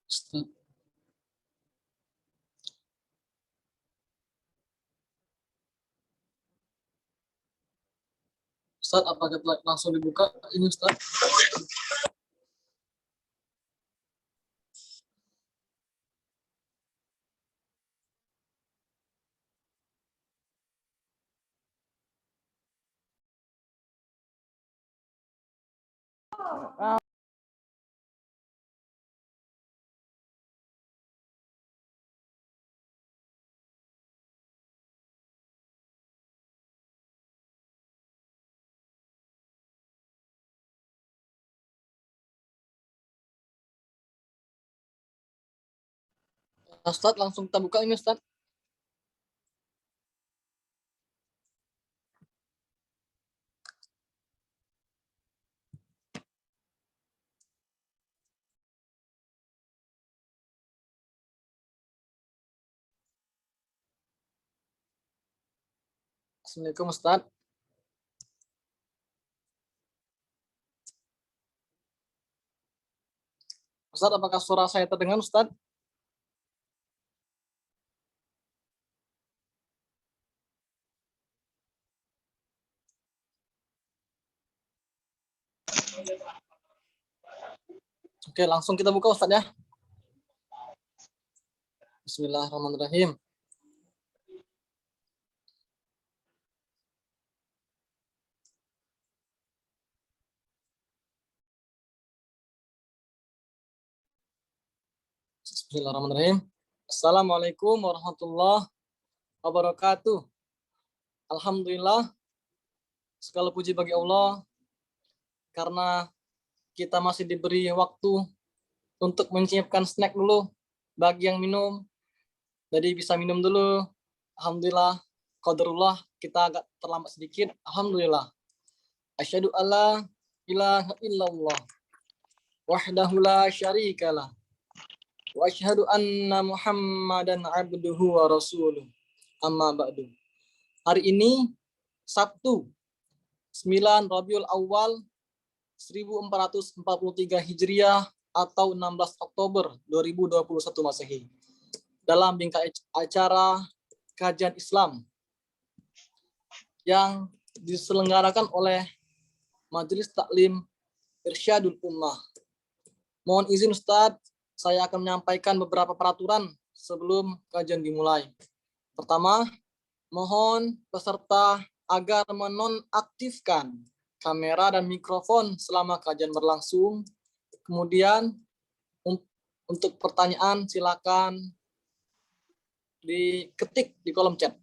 Ustaz, Ustaz, apakah langsung dibuka ini Ustaz? Ustaz, langsung kita buka ini Ustaz. Assalamualaikum Ustaz. Ustaz, apakah suara saya terdengar Ustaz? Oke, langsung kita buka Ustaz ya. Bismillahirrahmanirrahim. Bismillahirrahmanirrahim. Assalamualaikum warahmatullahi wabarakatuh. Alhamdulillah, segala puji bagi Allah karena kita masih diberi waktu untuk menyiapkan snack dulu bagi yang minum. Jadi bisa minum dulu. Alhamdulillah, qadarullah kita agak terlambat sedikit. Alhamdulillah. Asyhadu alla ilaha illallah wahdahu la syarikalah wa asyhadu anna Muhammadan abduhu wa rasuluh. Amma ba'du. Hari ini Sabtu 9 Rabiul Awal 1443 Hijriah atau 16 Oktober 2021 Masehi. Dalam bingkai acara kajian Islam yang diselenggarakan oleh Majelis Taklim Irsyadul Ummah. Mohon izin Ustadz, saya akan menyampaikan beberapa peraturan sebelum kajian dimulai. Pertama, mohon peserta agar menonaktifkan kamera dan mikrofon selama kajian berlangsung. Kemudian untuk pertanyaan silakan diketik di kolom chat.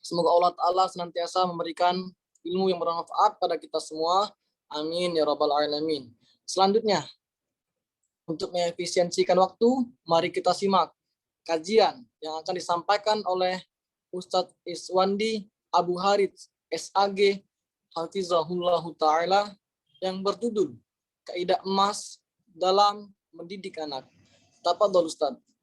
Semoga Allah Ta'ala senantiasa memberikan ilmu yang bermanfaat pada kita semua. Amin ya rabbal alamin. Selanjutnya, untuk mengefisiensikan waktu, mari kita simak kajian yang akan disampaikan oleh Ustadz Iswandi Abu Harits SAG Hafizahullahu Ta'ala yang berjudul Kaidah Emas dalam Mendidik Anak. Tafadhol Ustadz.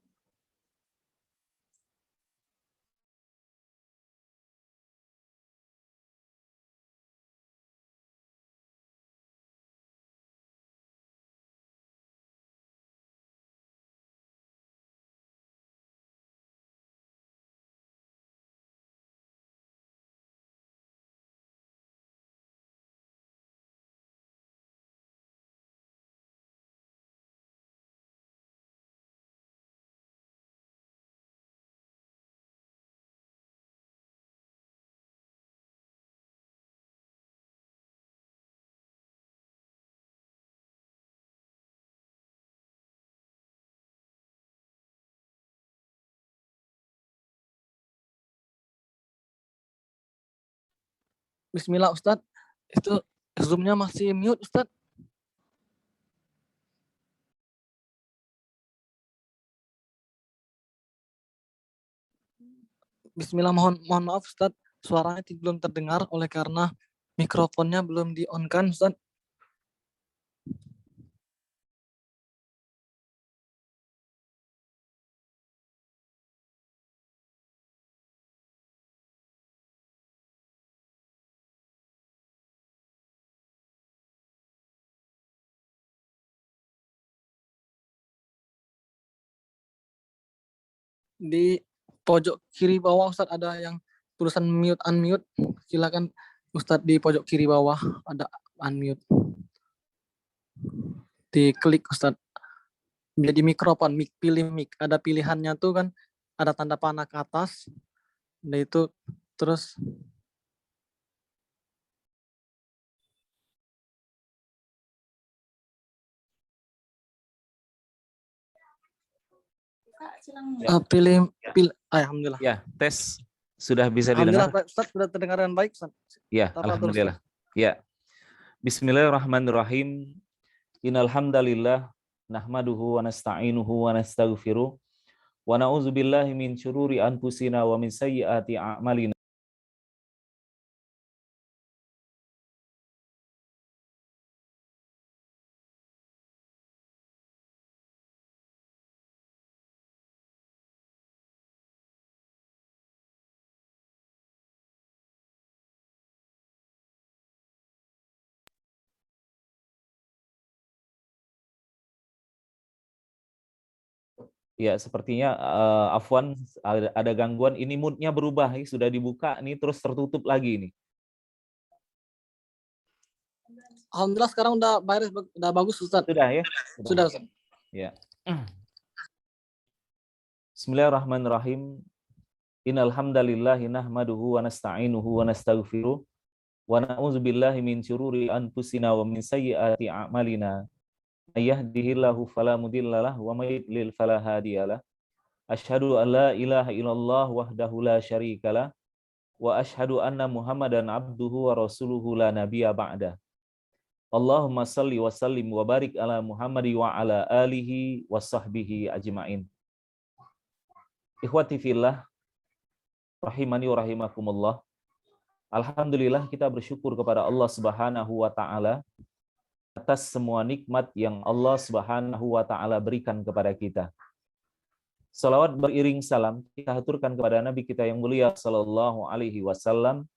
Bismillah Ustadz. Itu Zoom-nya masih mute Ustadz. Bismillah, mohon maaf Ustadz, suaranya belum terdengar oleh karena mikrofonnya belum di-on-kan Ustadz. Di pojok kiri bawah Ustadz ada yang tulisan mute unmute. Silakan Ustadz di pojok kiri bawah ada unmute. Diklik Ustadz. Jadi mikrofon, pilih mic. Ada pilihannya tuh kan, ada tanda panah ke atas. Nah itu terus pilih. Alhamdulillah. Ya, tes sudah bisa Alhamdulillah, didengar. Ustaz sudah terdengar dengan baik, Ustaz. Ya, alhamdulillah. Ya. Bismillahirrahmanirrahim. Innal hamdalillah nahmaduhu wa nasta'inuhu wa nastaghfiruh wa na'udzubillahi min syururi anfusina wa min sayyiati a'malina. Ya, sepertinya Afwan ada gangguan. Ini moodnya berubah, sudah dibuka nih terus tertutup lagi nih. Alhamdulillah sekarang udah bagus Ustaz. Sudah ya? Sudah Ustaz. Ya. Bismillahirrahmanirrahim. Innal hamdalillahi nahmaduhu wa nasta'inuhu wa nastaghfiruh wa na'udzubillahi min syururi anfusina wa min sayyiati a'malina. May yahdihillahu fala mudhillalah wa may yudlil fala hadiyalah. Asyhadu an la ilaha illallah wahdahu la syarikalah wa asyhadu anna Muhammadan abduhu wa rasuluhu la nabiyya ba'da. Allahumma salli wa sallim wa barik ala Muhammadi wa ala alihi wa sahbihi ajma'in. Ikhwati fillah, rahimani wa rahimakumullah. Alhamdulillah kita bersyukur kepada Allah Subhanahu wa taala atas semua nikmat yang Allah Subhanahu wa taala berikan kepada kita. Salawat beriring salam kita haturkan kepada Nabi kita yang mulia sallallahu alaihi wasallam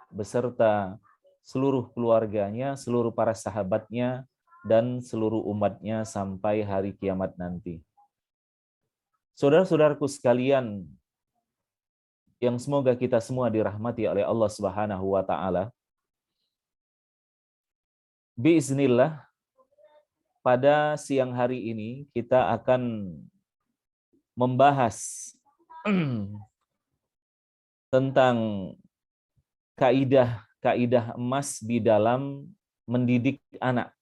beserta seluruh keluarganya, seluruh para sahabatnya, dan seluruh umatnya sampai hari kiamat nanti. Saudara-saudaraku sekalian, yang semoga kita semua dirahmati oleh Allah Subhanahu wa taala. Biiznillah, pada siang hari ini kita akan membahas tentang kaidah emas di dalam mendidik anak.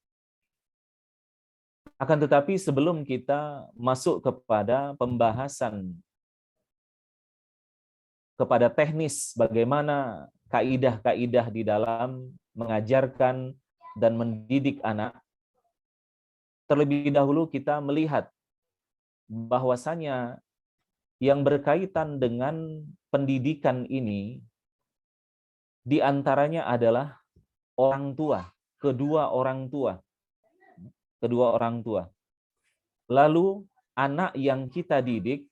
Akan tetapi sebelum kita masuk kepada pembahasan kepada teknis bagaimana kaidah-kaidah di dalam mengajarkan dan mendidik anak, terlebih dahulu kita melihat bahwasanya yang berkaitan dengan pendidikan ini di antaranya adalah orang tua, kedua orang tua. Lalu anak yang kita didik,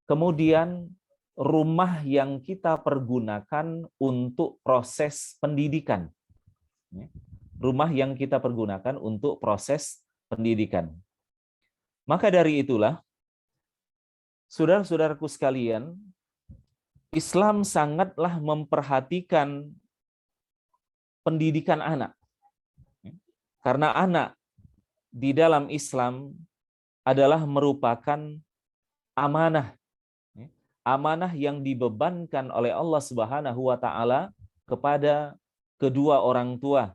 kemudian rumah yang kita pergunakan untuk proses pendidikan. Rumah yang kita pergunakan untuk proses pendidikan. Maka dari itulah, saudara-saudaraku sekalian, Islam sangatlah memperhatikan pendidikan anak. Karena anak di dalam Islam adalah merupakan amanah. Amanah yang dibebankan oleh Allah Subhanahu wa taala kepada kedua orang tua.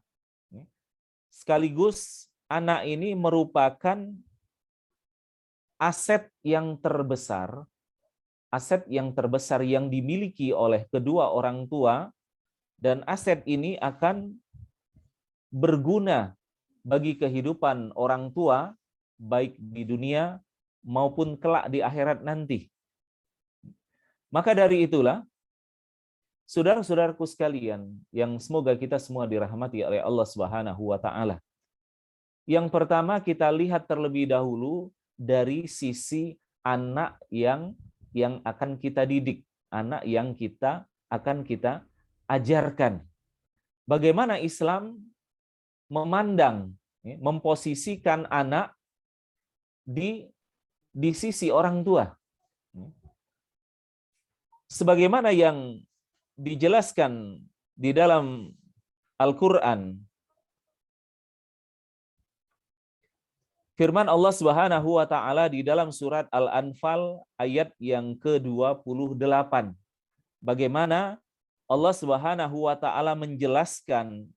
Sekaligus anak ini merupakan aset yang terbesar yang dimiliki oleh kedua orang tua, dan aset ini akan berguna bagi kehidupan orang tua baik di dunia maupun kelak di akhirat nanti. Maka dari itulah, saudara-saudaraku sekalian, yang semoga kita semua dirahmati oleh Allah Subhanahu wa taala. Yang pertama kita lihat terlebih dahulu dari sisi anak yang akan kita didik, anak yang akan kita ajarkan. Bagaimana Islam memandang, memposisikan anak di di sisi orang tua. Sebagaimana yang dijelaskan di dalam Al-Quran, firman Allah Subhanahu wa taala di dalam surat Al-Anfal ayat yang ke-28. Bagaimana Allah Subhanahu wa taala menjelaskan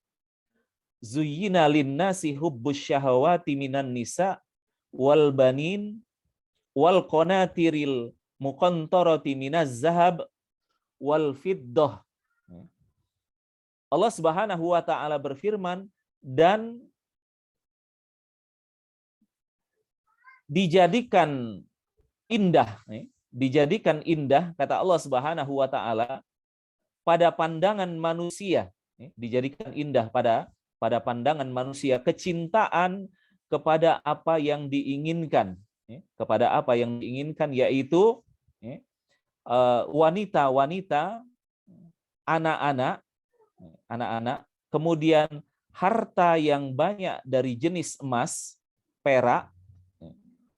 zuyyina lin-nasi hubbus syahawati minan nisa wal banin wal qanatiril muqantarati minaz zahab wal fiddah. Allah Subhanahu wa taala berfirman, dan dijadikan indah kata Allah Subhanahu wa taala pada pandangan manusia, dijadikan indah pada pandangan manusia kecintaan kepada apa yang diinginkan, yaitu wanita-wanita, anak-anak, kemudian harta yang banyak dari jenis emas, perak,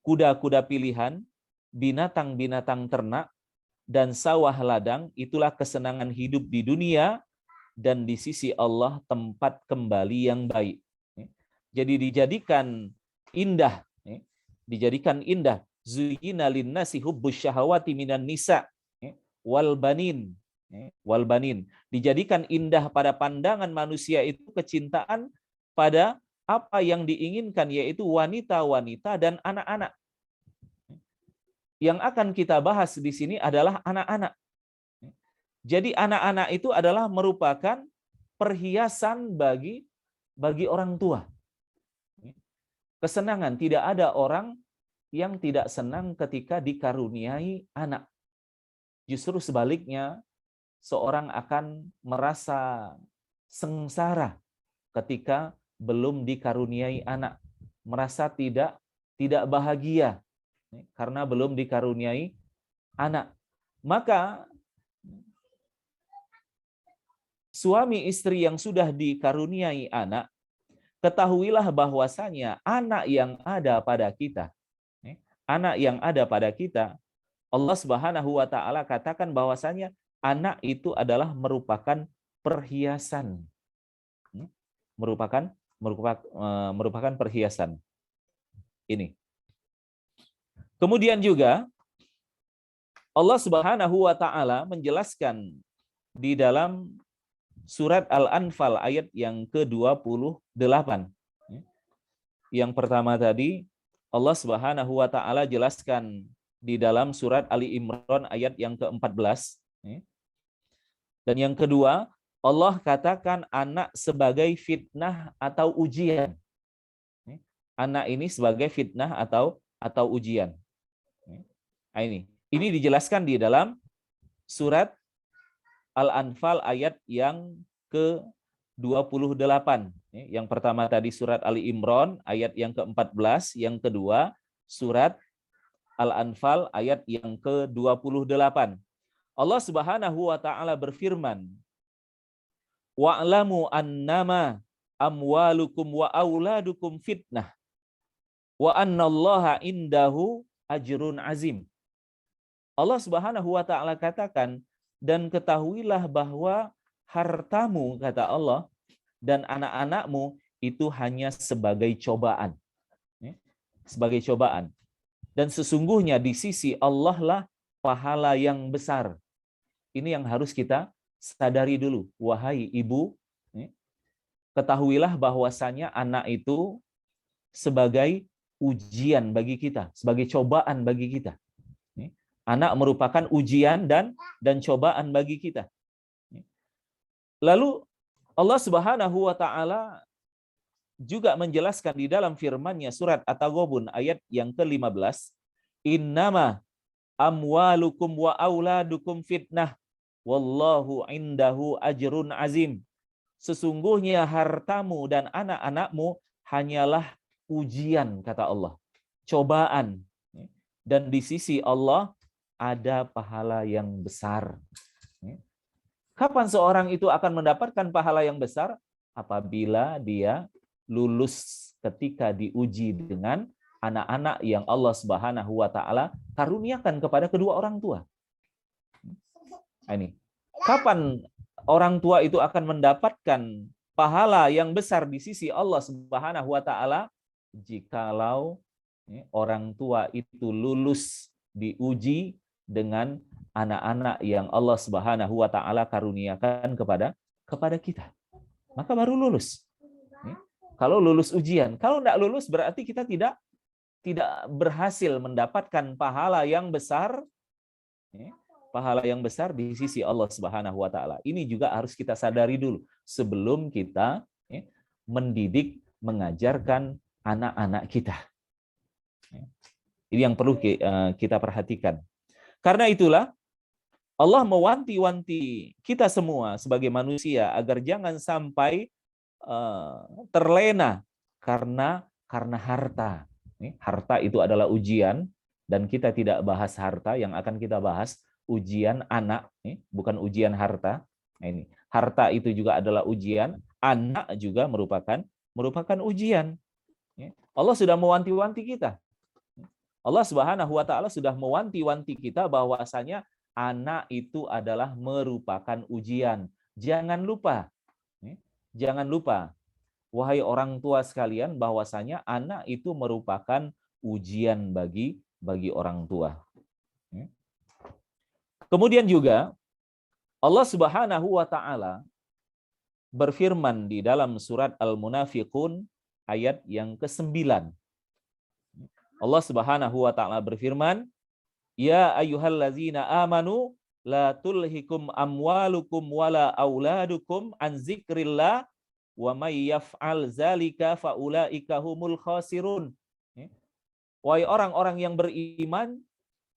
kuda-kuda pilihan, binatang-binatang ternak, dan sawah ladang. Itulah kesenangan hidup di dunia, dan di sisi Allah tempat kembali yang baik. Jadi dijadikan indah, zuyyina lin-nasi hubbus syahawati minan nisa wal banin. Dijadikan indah pada pandangan manusia itu kecintaan pada apa yang diinginkan, yaitu wanita-wanita dan anak-anak. Yang akan kita bahas di sini adalah anak-anak. Jadi anak-anak itu adalah merupakan perhiasan bagi orang tua. Kesenangan, tidak ada orang yang tidak senang ketika dikaruniai anak. Justru sebaliknya, seorang akan merasa sengsara ketika belum dikaruniai anak, merasa tidak bahagia karena belum dikaruniai anak. Maka suami istri yang sudah dikaruniai anak, ketahuilah bahwasanya anak yang ada pada kita, Allah Subhanahu wa taala katakan bahwasanya anak itu adalah merupakan perhiasan. Merupakan perhiasan. Ini. Kemudian juga Allah Subhanahu wa taala menjelaskan di dalam surat Al-Anfal ayat yang ke-28. Yang pertama tadi Allah Subhanahu wa taala jelaskan di dalam surat Ali Imran ayat yang ke-14. Dan yang kedua, Allah katakan anak sebagai fitnah atau ujian. Anak ini sebagai fitnah atau ujian. Nah, ini dijelaskan di dalam surat Al-Anfal ayat yang ke-28. Yang pertama tadi surat Ali Imran ayat yang ke-14, yang kedua surat Al-Anfal ayat yang ke-28. Allah Subhanahu wa taala berfirman, wa'lamu annama amwalukum wa auladukum fitnah wa annallaha indahu ajrun azim. Allah Subhanahu wa taala katakan, dan ketahuilah bahwa hartamu, kata Allah, dan anak-anakmu itu hanya sebagai cobaan. Sebagai cobaan. Dan sesungguhnya di sisi Allah lah pahala yang besar. Ini yang harus kita sadari dulu. Wahai ibu, ketahuilah bahwasanya anak itu sebagai ujian bagi kita, sebagai cobaan bagi kita. Anak merupakan ujian dan cobaan bagi kita. Lalu Allah Subhanahu wa taala juga menjelaskan di dalam firman-Nya surat At-Taghabun ayat yang ke-15, innama amwalukum wa auladukum fitnah wallahu indahu ajrun azim. Sesungguhnya hartamu dan anak-anakmu hanyalah ujian, kata Allah, cobaan, dan di sisi Allah ada pahala yang besar. Kapan seorang itu akan mendapatkan pahala yang besar? Apabila dia lulus ketika diuji dengan anak-anak yang Allah Subhanahu wa taala karuniakan kepada kedua orang tua. Ini. Kapan orang tua itu akan mendapatkan pahala yang besar di sisi Allah Subhanahu wa taala? Jikalau orang tua itu lulus diuji dengan anak-anak yang Allah Subhanahu wa taala karuniakan kepada kita. Maka baru lulus. Kalau lulus ujian, kalau tidak lulus berarti kita tidak berhasil mendapatkan pahala yang besar, di sisi Allah Subhanahu wa taala. Ini juga harus kita sadari dulu sebelum kita mendidik, mengajarkan anak-anak kita. Ini yang perlu kita perhatikan. Karena itulah Allah mewanti-wanti kita semua sebagai manusia agar jangan sampai terlena karena harta. Harta itu adalah ujian, dan kita tidak bahas harta. Yang akan kita bahas ujian anak, bukan ujian harta. Ini harta itu juga adalah ujian, anak juga merupakan ujian. Allah sudah mewanti-wanti kita. Allah Subhanahu wa taala sudah mewanti-wanti kita bahwasanya anak itu adalah merupakan ujian. Jangan lupa, wahai orang tua sekalian, bahwasanya anak itu merupakan ujian bagi orang tua. Kemudian juga Allah Subhanahu wa taala berfirman di dalam surat Al-Munafiqun ayat yang ke-9. Allah Subhanahu wa taala berfirman, "Ya ayyuhallazina amanu la tulhikum amwalukum wala auladukum an zikrillah wa may yaf'al zalika faulaika humul khasirun." Wahai orang-orang yang beriman,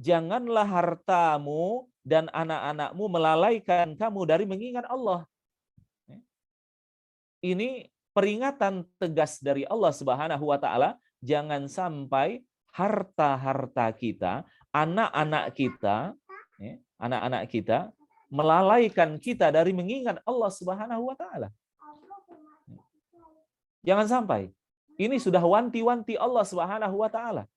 janganlah hartamu dan anak-anakmu melalaikan kamu dari mengingat Allah. Ini peringatan tegas dari Allah Subhanahu wa taala, jangan sampai harta-harta kita, anak-anak kita melalaikan kita dari mengingat Allah Subhanahu wa taala. Jangan sampai. Ini sudah wanti-wanti Allah Subhanahu wa taala.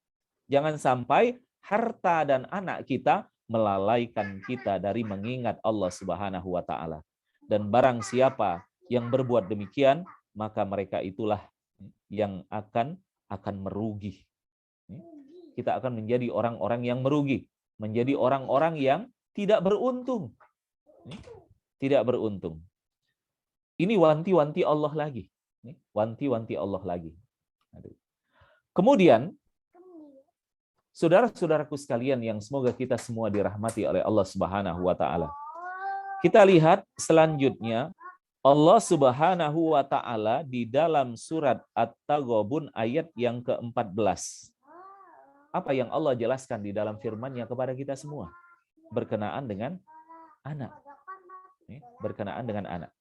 Jangan sampai harta dan anak kita melalaikan kita dari mengingat Allah Subhanahu wa taala. Dan barang siapa yang berbuat demikian, maka mereka itulah yang akan merugi. Kita akan menjadi orang-orang yang merugi, menjadi orang-orang yang tidak beruntung. Tidak beruntung. Ini wanti-wanti Allah lagi. Wanti-wanti Allah lagi. Kemudian, saudara-saudaraku sekalian yang semoga kita semua dirahmati oleh Allah Subhanahu wa taala. Kita lihat selanjutnya Allah Subhanahu wa taala di dalam surat At-Taghabun ayat yang ke-14. Apa yang Allah jelaskan di dalam firman-Nya kepada kita semua berkenaan dengan anak. Berkenaan dengan anak.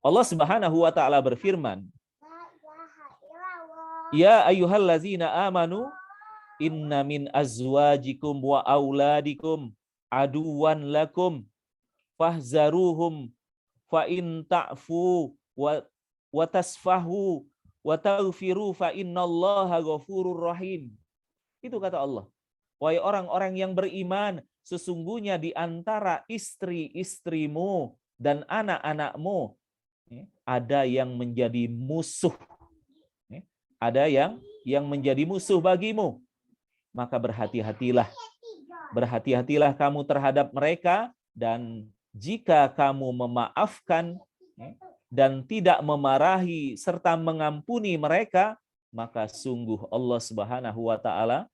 Allah Subhanahu wa taala berfirman, "Ya ayyuhallazina amanu inna min azwajikum wa auladikum aduwan lakum fahzaruhum fa in ta'fu wa tasfahu wa taghfiru fa innallaha ghafurur rahim." Itu kata Allah. Wahai orang-orang yang beriman, sesungguhnya di antara istri-istrimu dan anak-anakmu ada yang menjadi musuh. Ada yang menjadi musuh bagimu. Maka berhati-hatilah kamu terhadap mereka, dan jika kamu memaafkan dan tidak memarahi serta mengampuni mereka, maka sungguh Allah Subhanahu wa taala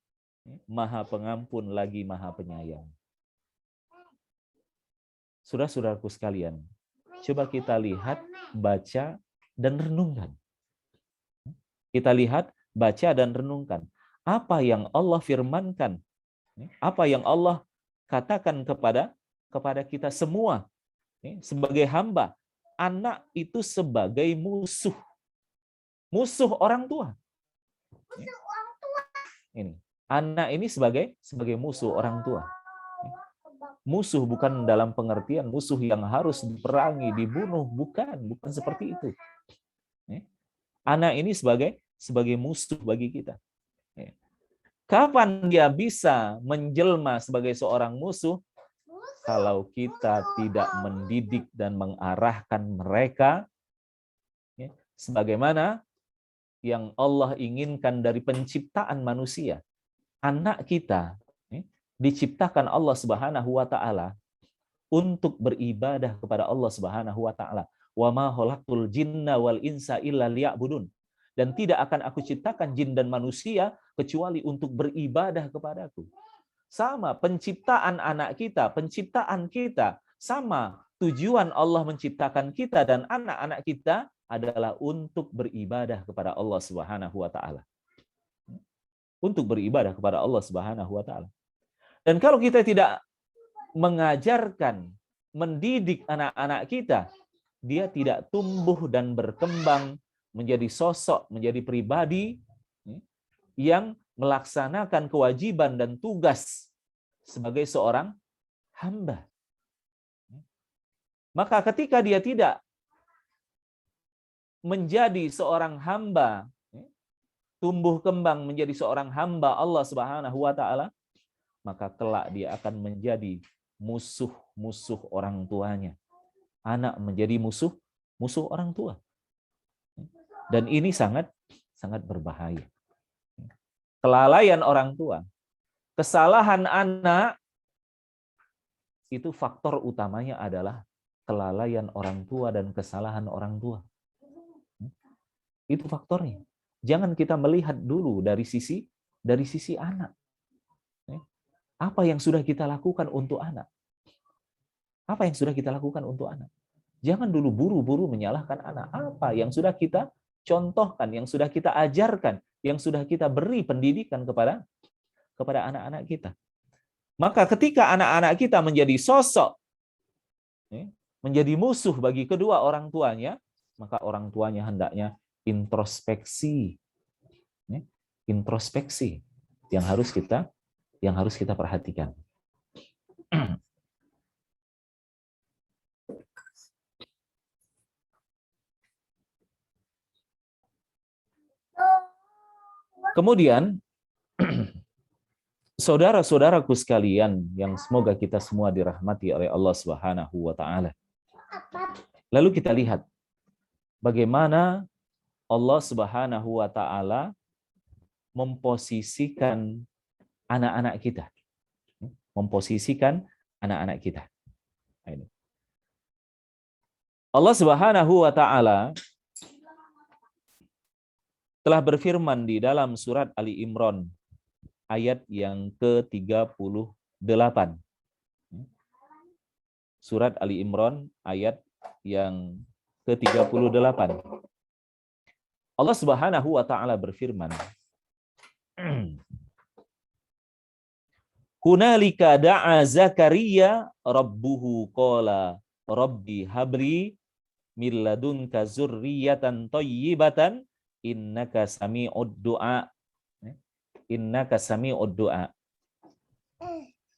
Maha Pengampun lagi Maha Penyayang. Saudara-saudaraku sekalian, coba kita lihat, baca, dan renungkan. Kita lihat, baca, dan renungkan. Apa yang Allah firmankan, apa yang Allah katakan kepada kita semua sebagai hamba. Anak itu sebagai musuh. Musuh orang tua. Ini. Anak ini sebagai musuh orang tua. Musuh bukan dalam pengertian musuh yang harus diperangi, dibunuh, bukan seperti itu. Anak ini sebagai musuh bagi kita. Kapan dia bisa menjelma sebagai seorang musuh? Kalau kita tidak mendidik dan mengarahkan mereka sebagaimana yang Allah inginkan dari penciptaan manusia. Anak kita diciptakan Allah Subhanahu wa taala untuk beribadah kepada Allah Subhanahu wa taala. Wa ma khalaqtul jinna wal insa illa liya'budun. Dan tidak akan aku ciptakan jin dan manusia kecuali untuk beribadah kepadaku. Sama penciptaan anak kita, penciptaan kita sama. Tujuan Allah menciptakan kita dan anak-anak kita adalah untuk beribadah kepada Allah Subhanahu wa taala. Untuk beribadah kepada Allah Subhanahu wa taala. Dan kalau kita tidak mengajarkan, mendidik anak-anak kita, dia tidak tumbuh dan berkembang menjadi sosok, menjadi pribadi yang melaksanakan kewajiban dan tugas sebagai seorang hamba. Maka ketika dia tidak menjadi seorang hamba, tumbuh kembang menjadi seorang hamba Allah Subhanahu wa taala, maka kelak dia akan menjadi musuh-musuh orang tuanya. Anak menjadi musuh orang tua. Dan ini sangat berbahaya. Kelalaian orang tua, kesalahan anak, itu faktor utamanya adalah kelalaian orang tua dan kesalahan orang tua. Itu faktornya. Jangan kita melihat dulu dari sisi anak. Apa yang sudah kita lakukan untuk anak? Apa yang sudah kita lakukan untuk anak? Jangan dulu buru-buru menyalahkan anak. Apa yang sudah kita contohkan, yang sudah kita ajarkan, yang sudah kita beri pendidikan kepada anak-anak kita. Maka ketika anak-anak kita menjadi sosok, menjadi musuh bagi kedua orang tuanya, maka orang tuanya hendaknya introspeksi. Introspeksi yang harus kita perhatikan. Kemudian, saudara-saudaraku sekalian yang semoga kita semua dirahmati oleh Allah Subhanahu wa taala. Lalu kita lihat bagaimana Allah Subhanahu wa taala memposisikan anak-anak kita. Memposisikan anak-anak kita. Ini. Allah Subhanahu wa taala telah berfirman di dalam surat Ali Imran ayat yang ke-38. Surat Ali Imran ayat yang ke-38. Allah Subhanahu wa taala berfirman, Hunalika da'a Zakaria rabbuhu qala rabbi habli min ladunka dzurriyyatan thayyibatan innaka sami'ud du'a. Innaka sami'ud du'a.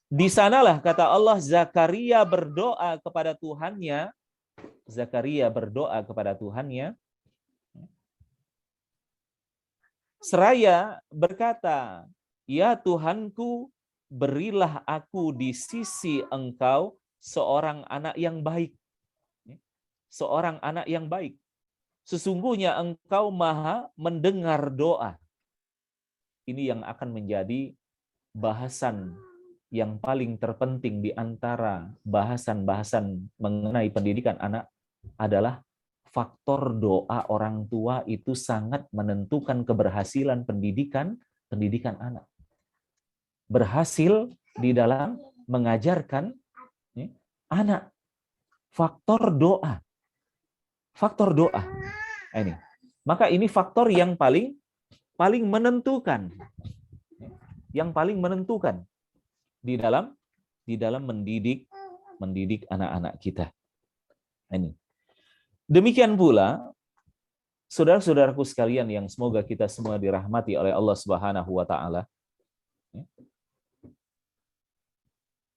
Di sanalah kata Allah Zakaria berdoa kepada Tuhannya. Zakaria berdoa kepada Tuhannya. Seraya berkata, "Ya Tuhanku, berilah aku di sisi Engkau seorang anak yang baik." Seorang anak yang baik. Sesungguhnya Engkau Maha mendengar doa. Ini yang akan menjadi bahasan yang paling terpenting di antara bahasan-bahasan mengenai pendidikan anak adalah faktor doa orang tua itu sangat menentukan keberhasilan pendidikan anak. Berhasil di dalam mengajarkan anak. Faktor doa. Faktor doa. Ini. Maka ini faktor yang paling menentukan. Yang paling menentukan di dalam mendidik anak-anak kita. Ini. Demikian pula saudara-saudaraku sekalian yang semoga kita semua dirahmati oleh Allah Subhanahu wa taala.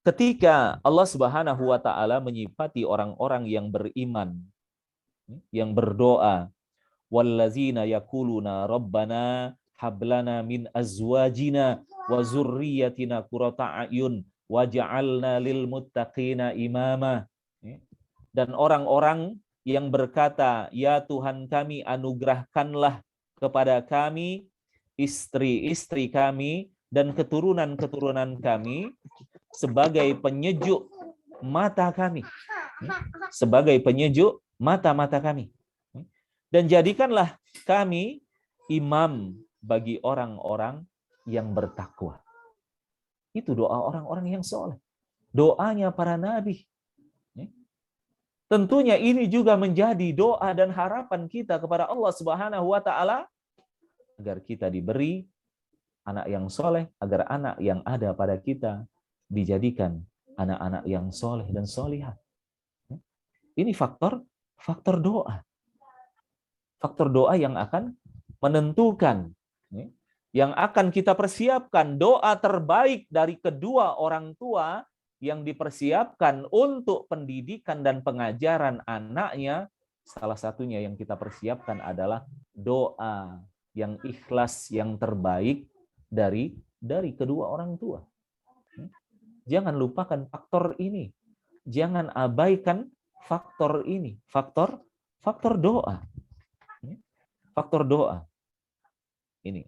Ketika Allah Subhanahu wa taala menyifati orang-orang yang beriman, yang berdoa, wallazina yaquluna rabbana hablana min azwajina wa zurriyyatina qurrata a'yun waj'alna lil muttaqina imama. Dan orang-orang yang berkata, ya Tuhan kami, anugerahkanlah kepada kami istri-istri kami dan keturunan-keturunan kami sebagai penyejuk mata kami. Sebagai penyejuk mata-mata kami. Dan jadikanlah kami imam bagi orang-orang yang bertakwa. Itu doa orang-orang yang soleh. Doanya para nabi. Tentunya ini juga menjadi doa dan harapan kita kepada Allah Subhanahu wa taala agar kita diberi anak yang soleh, agar anak yang ada pada kita dijadikan anak-anak yang soleh dan solihah. Ini faktor doa. Faktor doa yang akan menentukan, yang akan kita persiapkan. Doa terbaik dari kedua orang tua yang dipersiapkan untuk pendidikan dan pengajaran anaknya, salah satunya yang kita persiapkan adalah doa yang ikhlas, yang terbaik dari kedua orang tua. Jangan lupakan faktor ini. Jangan abaikan faktor ini, faktor doa. Faktor doa. Ini.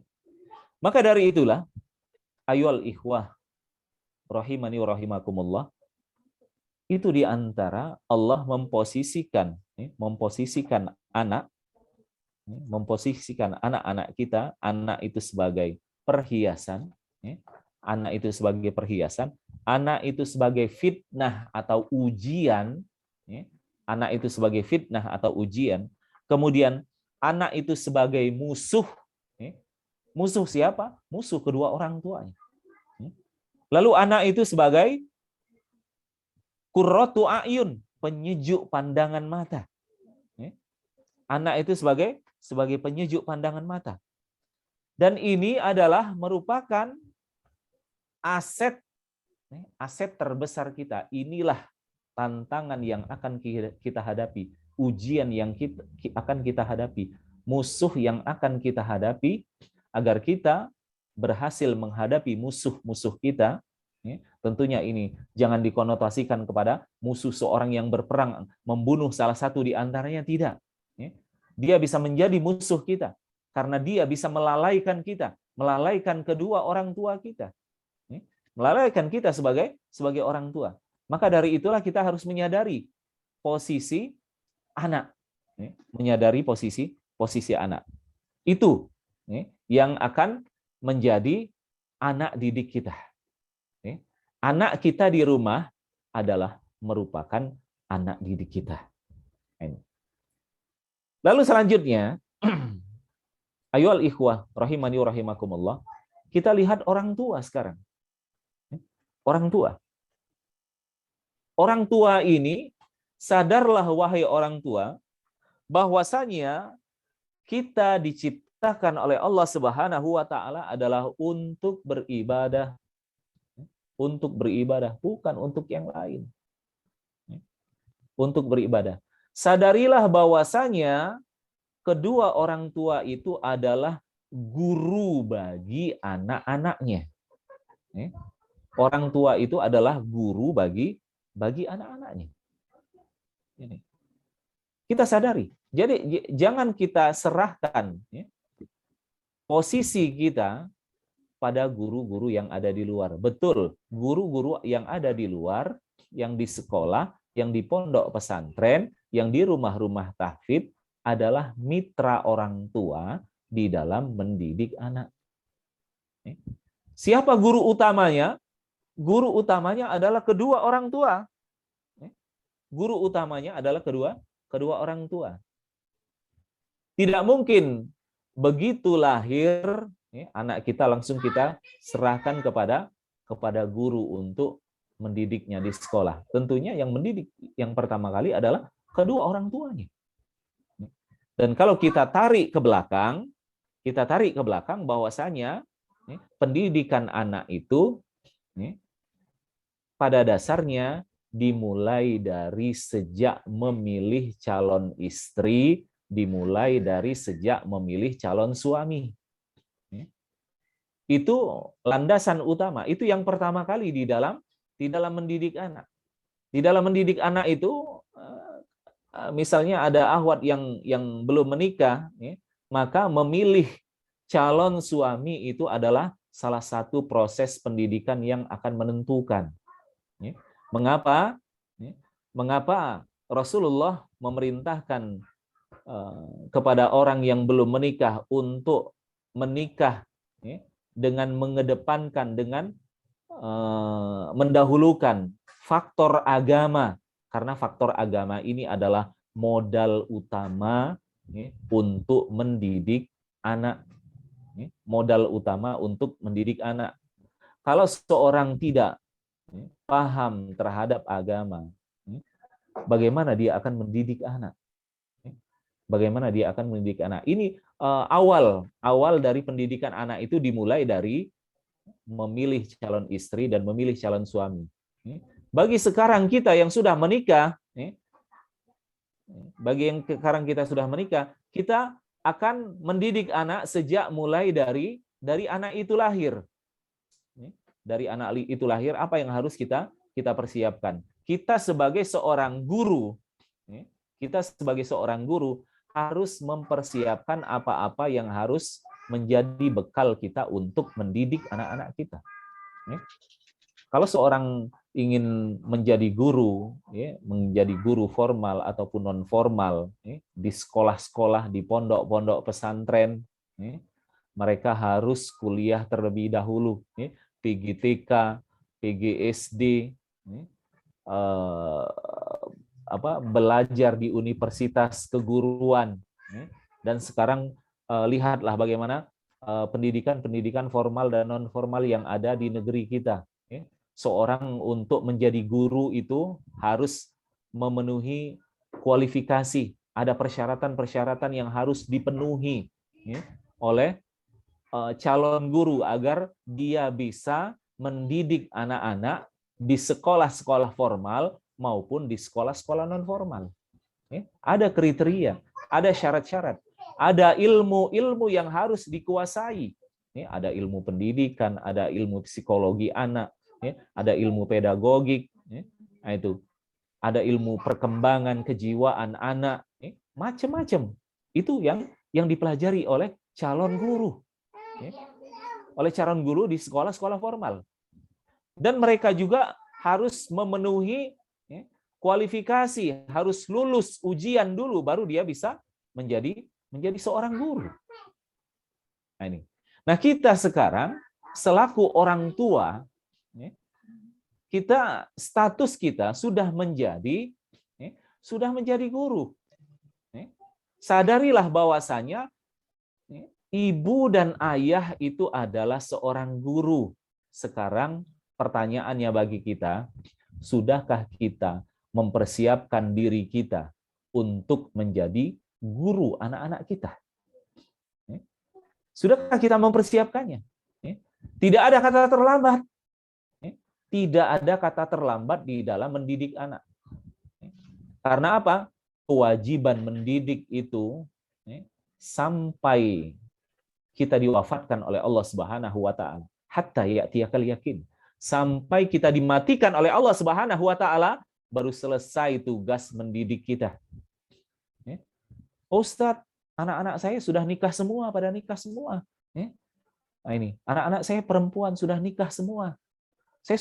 Maka dari itulah, ayyuhal ikhwah rahimani wa rahimakumullah, itu di antara Allah memposisikan anak-anak kita, anak itu sebagai perhiasan, anak itu sebagai perhiasan, anak itu sebagai fitnah atau ujian, anak itu sebagai fitnah atau ujian, kemudian anak itu sebagai musuh. Musuh siapa? Musuh kedua orang tuanya. Lalu anak itu sebagai qurratu a'yun, penyejuk pandangan mata. Anak itu sebagai penyejuk pandangan mata. Dan ini adalah merupakan aset terbesar kita. Inilah tantangan yang akan kita hadapi, ujian yang akan kita hadapi, musuh yang akan kita hadapi, agar kita berhasil menghadapi musuh-musuh kita. Tentunya ini jangan dikonotasikan kepada musuh seorang yang berperang membunuh salah satu di antaranya, tidak. Dia bisa menjadi musuh kita karena dia bisa melalaikan kita, melalaikan kedua orang tua kita, melalaikan kita sebagai orang tua. Maka dari itulah kita harus menyadari posisi anak, menyadari posisi anak. Itu yang akan menjadi anak didik kita. Anak kita di rumah adalah merupakan anak didik kita. Lalu selanjutnya, ayyuhal ikhwah rahimani wa rahimakumullah, kita lihat orang tua sekarang. Orang tua. Orang tua ini, sadarlah wahai orang tua, bahwasanya kita diciptakan oleh Allah Subhanahu wa taala adalah untuk beribadah. Untuk beribadah, bukan untuk yang lain. Untuk beribadah. Sadarilah bahwasanya kedua orang tua itu adalah guru bagi anak-anaknya. Orang tua itu adalah guru bagi anak-anaknya. Ini. Kita sadari. Jadi jangan kita serahkan posisi kita pada guru-guru yang ada di luar. Betul, guru-guru yang ada di luar, yang di sekolah, yang di pondok pesantren, yang di rumah-rumah tahfidz adalah mitra orang tua di dalam mendidik anak. Siapa guru utamanya? Guru utamanya adalah kedua orang tua. Guru utamanya adalah kedua orang tua. Tidak mungkin begitu lahir anak kita langsung kita serahkan kepada guru untuk mendidiknya di sekolah. Tentunya yang mendidik yang pertama kali adalah kedua orang tuanya. Dan kalau kita tarik ke belakang bahwasanya pendidikan anak itu pada dasarnya dimulai dari sejak memilih calon istri, dimulai dari sejak memilih calon suami. itu landasan utama. Itu yang pertama kali di dalam mendidik anak. Di dalam mendidik anak itu misalnya ada akhwat yang belum menikah, ya, maka memilih calon suami itu adalah salah satu proses pendidikan yang akan menentukan. Ya. Mengapa? Ya, mengapa Rasulullah memerintahkan kepada orang yang belum menikah untuk menikah, ya, dengan mengedepankan, dengan mendahulukan faktor agama, karena faktor agama ini adalah modal utama, ya, untuk mendidik anak. Ya, modal utama untuk mendidik anak. Kalau seorang tidak, ya, paham terhadap agama, ya, bagaimana dia akan mendidik anak? Bagaimana dia akan mendidik anak? Ini awal dari pendidikan anak itu dimulai dari memilih calon istri dan memilih calon suami. Bagi sekarang kita yang sudah menikah, kita akan mendidik anak sejak mulai dari anak itu lahir. Dari anak itu lahir, apa yang harus kita persiapkan? Kita sebagai seorang guru, harus mempersiapkan apa-apa yang harus menjadi bekal kita untuk mendidik anak-anak kita. Kalau seorang ingin menjadi guru, menjadi guru formal ataupun non formal, di sekolah-sekolah, di pondok-pondok pesantren, mereka harus kuliah terlebih dahulu, PGTK, PGSD, belajar di universitas keguruan, dan sekarang lihatlah bagaimana pendidikan formal dan non formal yang ada di negeri kita. Seorang untuk menjadi guru itu harus memenuhi kualifikasi, ada persyaratan-persyaratan yang harus dipenuhi, oleh calon guru agar dia bisa mendidik anak-anak di sekolah-sekolah formal maupun di sekolah-sekolah non formal. Ada kriteria, ada syarat-syarat, ada ilmu-ilmu yang harus dikuasai. Ada ilmu pendidikan, ada ilmu psikologi anak, ada ilmu pedagogik, nah itu, ada ilmu perkembangan kejiwaan anak, macam-macam. Itu yang dipelajari oleh calon guru, oleh calon guru di sekolah-sekolah formal. Dan mereka juga harus memenuhi kualifikasi, harus lulus ujian dulu baru dia bisa menjadi seorang guru. Nah ini. Nah, kita sekarang selaku orang tua, status kita sudah menjadi guru. Sadarilah bahwasanya ibu dan ayah itu adalah seorang guru. Sekarang pertanyaannya bagi kita, sudahkah kita mempersiapkan diri kita untuk menjadi guru anak-anak kita? Sudahkah kita mempersiapkannya? Tidak ada kata terlambat. Tidak ada kata terlambat di dalam mendidik anak. Karena apa? Kewajiban mendidik itu sampai kita diwafatkan oleh Allah Subhanahu wa taala, hatta ya'tiyakal yakin. Sampai kita dimatikan oleh Allah Subhanahu wa taala baru selesai tugas mendidik kita. Ustadz, anak-anak saya sudah nikah semua, pada nikah semua. Nah ini, anak-anak saya perempuan sudah nikah semua. Saya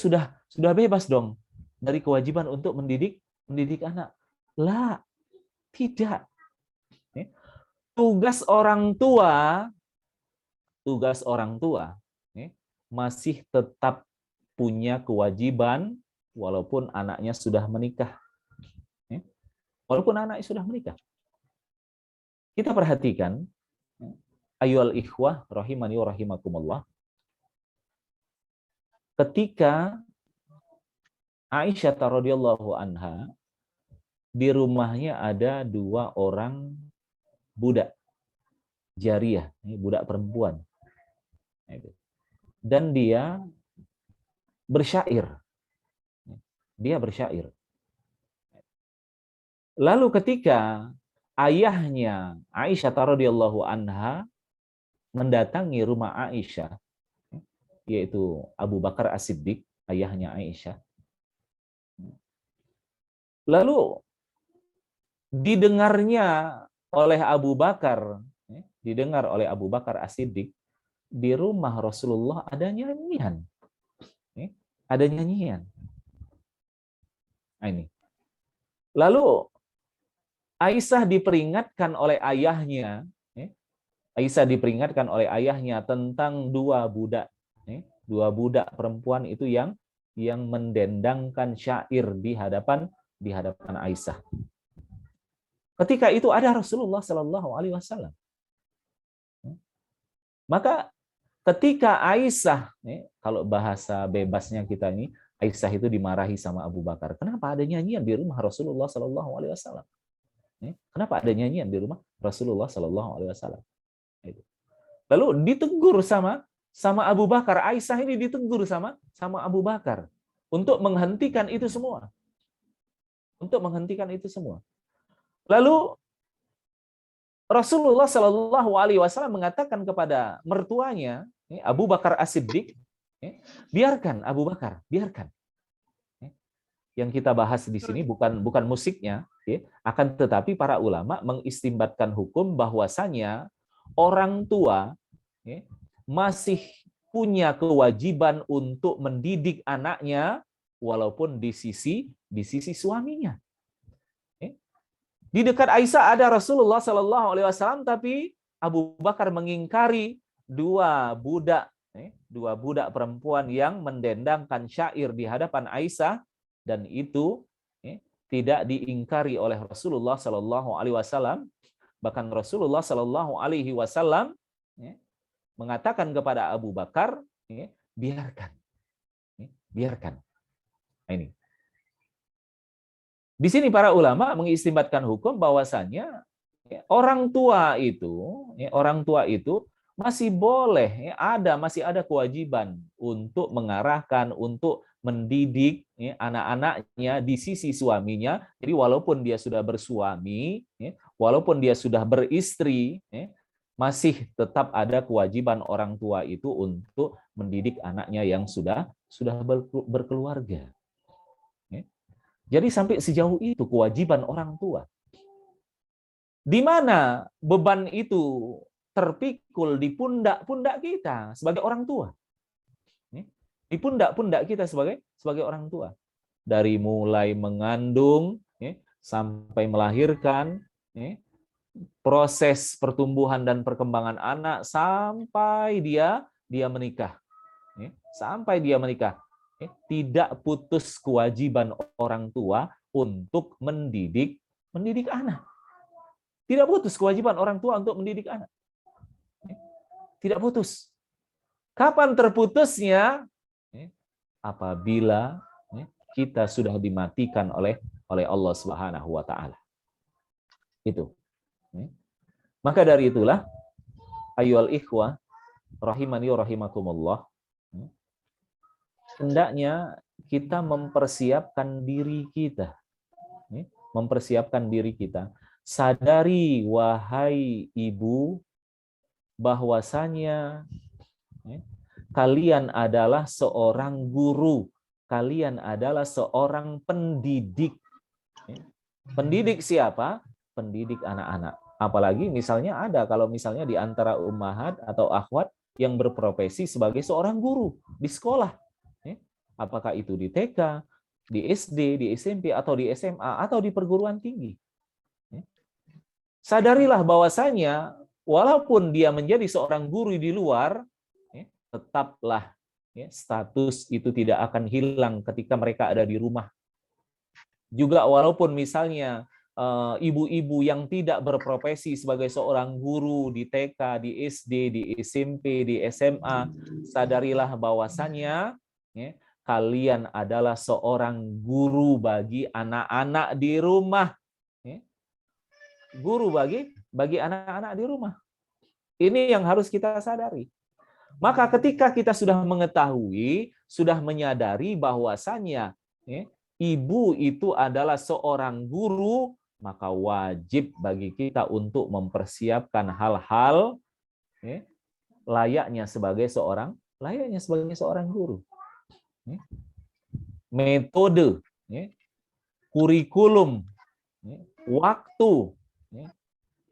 sudah bebas dong dari kewajiban untuk mendidik anak. Lah, tidak. Tugas orang tua masih tetap punya kewajiban walaupun anaknya sudah menikah. Walaupun anaknya sudah menikah. Kita perhatikan, ayyuhal ikhwah rahimani wa rahimakumullah. Ketika Aisyah radhiyallahu anha di rumahnya ada 2 orang budak jariyah, budak perempuan. Dan dia bersyair. Lalu ketika ayahnya Aisyah radhiyallahu anha mendatangi rumah Aisyah, yaitu Abu Bakar As-Siddiq, ayahnya Aisyah. Lalu didengar oleh Abu Bakar As-Siddiq, di rumah Rasulullah ada nyanyian. Ada nyanyian. Nah, ini. Lalu Aisyah diperingatkan oleh ayahnya, tentang dua budak perempuan itu yang mendendangkan syair di hadapan Aisyah. Ketika itu ada Rasulullah Shallallahu Alaihi Wasallam. Maka ketika Aisyah, kalau bahasa bebasnya kita ini, Aisyah itu dimarahi sama Abu Bakar. Kenapa ada nyanyian di rumah Rasulullah Shallallahu Alaihi Wasallam? Kenapa ada nyanyian di rumah Rasulullah Shallallahu Alaihi Wasallam? Lalu ditegur sama Abu Bakar. Aisyah ini ditegur sama Abu Bakar untuk menghentikan itu semua. Lalu Rasulullah Shallallahu Alaihi Wasallam mengatakan kepada mertuanya, Abu Bakar As-Siddiq, biarkan Abu Bakar, biarkan. Yang kita bahas di sini bukan musiknya, akan tetapi para ulama mengistimbatkan hukum bahwasanya orang tua masih punya kewajiban untuk mendidik anaknya walaupun di sisi suaminya. Di dekat Aisyah ada Rasulullah Shallallahu Alaihi Wasallam, tapi Abu Bakar mengingkari dua budak perempuan yang mendendangkan syair di hadapan Aisyah, dan itu tidak diingkari oleh Rasulullah Shallallahu Alaihi Wasallam. Bahkan Rasulullah Shallallahu Alaihi Wasallam mengatakan kepada Abu Bakar, biarkan. Nah, ini. Di sini para ulama mengistimbatkan hukum bahwasanya orang tua itu masih boleh, masih ada kewajiban untuk mengarahkan, untuk mendidik anak-anaknya di sisi suaminya. Jadi walaupun dia sudah bersuami, walaupun dia sudah beristri, masih tetap ada kewajiban orang tua itu untuk mendidik anaknya yang sudah berkeluarga. Jadi sampai sejauh itu kewajiban orang tua. Di mana beban itu terpikul di pundak-pundak kita sebagai orang tua. Di pundak-pundak kita sebagai orang tua. Dari mulai mengandung sampai melahirkan, proses pertumbuhan dan perkembangan anak sampai dia menikah. Sampai dia menikah. Tidak putus kewajiban orang tua untuk mendidik anak. Tidak putus kewajiban orang tua untuk mendidik anak. Tidak putus. Kapan terputusnya? Apabila kita sudah dimatikan oleh Allah Subhanahu wa taala. Itu. Maka dari itulah ayyuhal ikhwah rahimani wa rahimakumullah, hendaknya kita mempersiapkan diri kita. Sadari wahai ibu bahwasanya kalian adalah seorang guru, kalian adalah seorang pendidik. Pendidik siapa? Pendidik anak-anak. Apalagi misalnya kalau misalnya di antara ummahat atau akhwat yang berprofesi sebagai seorang guru di sekolah. Apakah itu di TK, di SD, di SMP, atau di SMA, atau di perguruan tinggi. Sadarilah bahwasanya walaupun dia menjadi seorang guru di luar, tetaplah status itu tidak akan hilang ketika mereka ada di rumah. Juga walaupun misalnya ibu-ibu yang tidak berprofesi sebagai seorang guru di TK, di SD, di SMP, di SMA, sadarilah bahwasanya kalian adalah seorang guru bagi anak-anak di rumah. Guru bagi anak-anak di rumah. Ini yang harus kita sadari. Maka ketika kita sudah mengetahui, sudah menyadari bahwasannya ibu itu adalah seorang guru, maka wajib bagi kita untuk mempersiapkan hal-hal layaknya sebagai layaknya sebagai seorang guru. Metode, kurikulum, waktu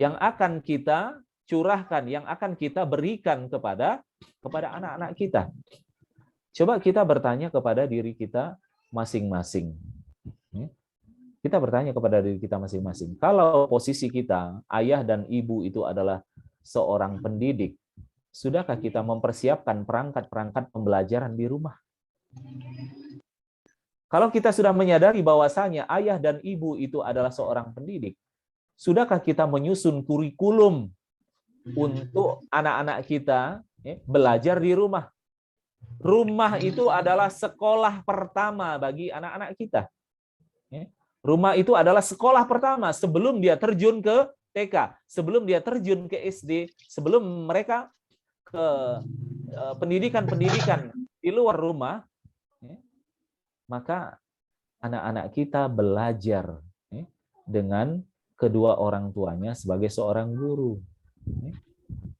yang akan kita curahkan, yang akan kita berikan kepada anak-anak kita. Coba kita bertanya kepada diri kita masing-masing. Kita bertanya kepada diri kita masing-masing. Kalau posisi kita, ayah dan ibu itu adalah seorang pendidik, sudahkah kita mempersiapkan perangkat-perangkat pembelajaran di rumah? Kalau kita sudah menyadari bahwasanya ayah dan ibu itu adalah seorang pendidik, sudahkah kita menyusun kurikulum untuk anak-anak kita belajar di rumah? Rumah itu adalah sekolah pertama bagi anak-anak kita. Rumah itu adalah sekolah pertama sebelum dia terjun ke TK, sebelum dia terjun ke SD, sebelum mereka ke pendidikan-pendidikan di luar rumah, maka anak-anak kita belajar dengan kedua orang tuanya sebagai seorang guru.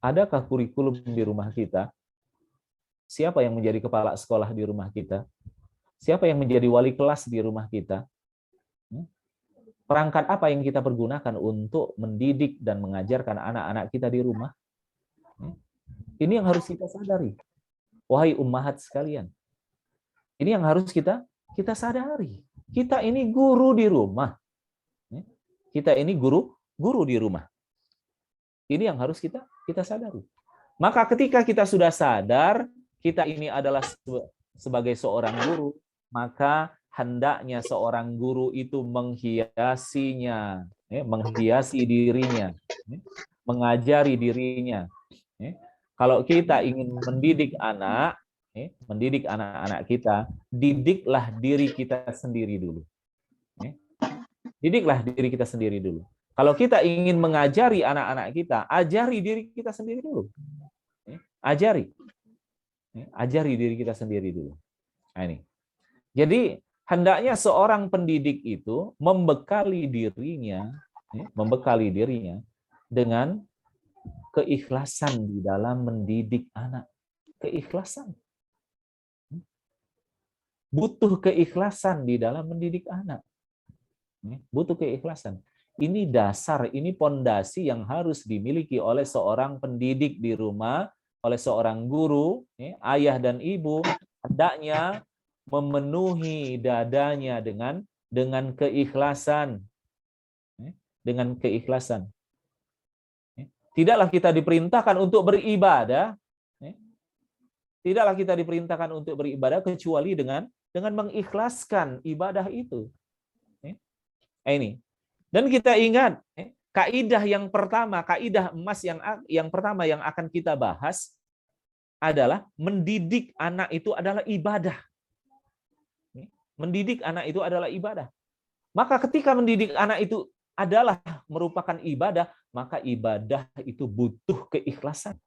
Adakah kurikulum di rumah kita? Siapa yang menjadi kepala sekolah di rumah kita? Siapa yang menjadi wali kelas di rumah kita? Perangkat apa yang kita pergunakan untuk mendidik dan mengajarkan anak-anak kita di rumah? Ini yang harus kita sadari. Wahai ummahat sekalian. Ini yang harus kita sadari. Kita ini guru di rumah. Kita ini guru di rumah. Ini yang harus kita sadari. Maka ketika kita sudah sadar, kita ini adalah sebagai seorang guru, maka hendaknya seorang guru itu menghiasinya, menghiasi dirinya, mengajari dirinya. Kalau kita ingin mendidik anak-anak kita, didiklah diri kita sendiri dulu. Didiklah diri kita sendiri dulu. Kalau kita ingin mengajari anak-anak kita, ajari diri kita sendiri dulu. Ajari diri kita sendiri dulu. Nah, ini. Jadi hendaknya seorang pendidik itu membekali dirinya dengan keikhlasan di dalam mendidik anak. Keikhlasan. Butuh keikhlasan di dalam mendidik anak. Butuh keikhlasan. Ini dasar, ini pondasi yang harus dimiliki oleh seorang pendidik di rumah, oleh seorang guru, ayah dan ibu, hendaknya memenuhi dadanya dengan keikhlasan. Dengan keikhlasan. Tidaklah kita diperintahkan untuk beribadah, tidaklah kita diperintahkan untuk beribadah kecuali dengan mengikhlaskan ibadah itu. Ini. Dan kita ingat, kaidah yang pertama, kaidah emas yang pertama yang akan kita bahas adalah mendidik anak itu adalah ibadah. Mendidik anak itu adalah ibadah. Maka ketika mendidik anak itu adalah merupakan ibadah, maka ibadah itu butuh keikhlasan.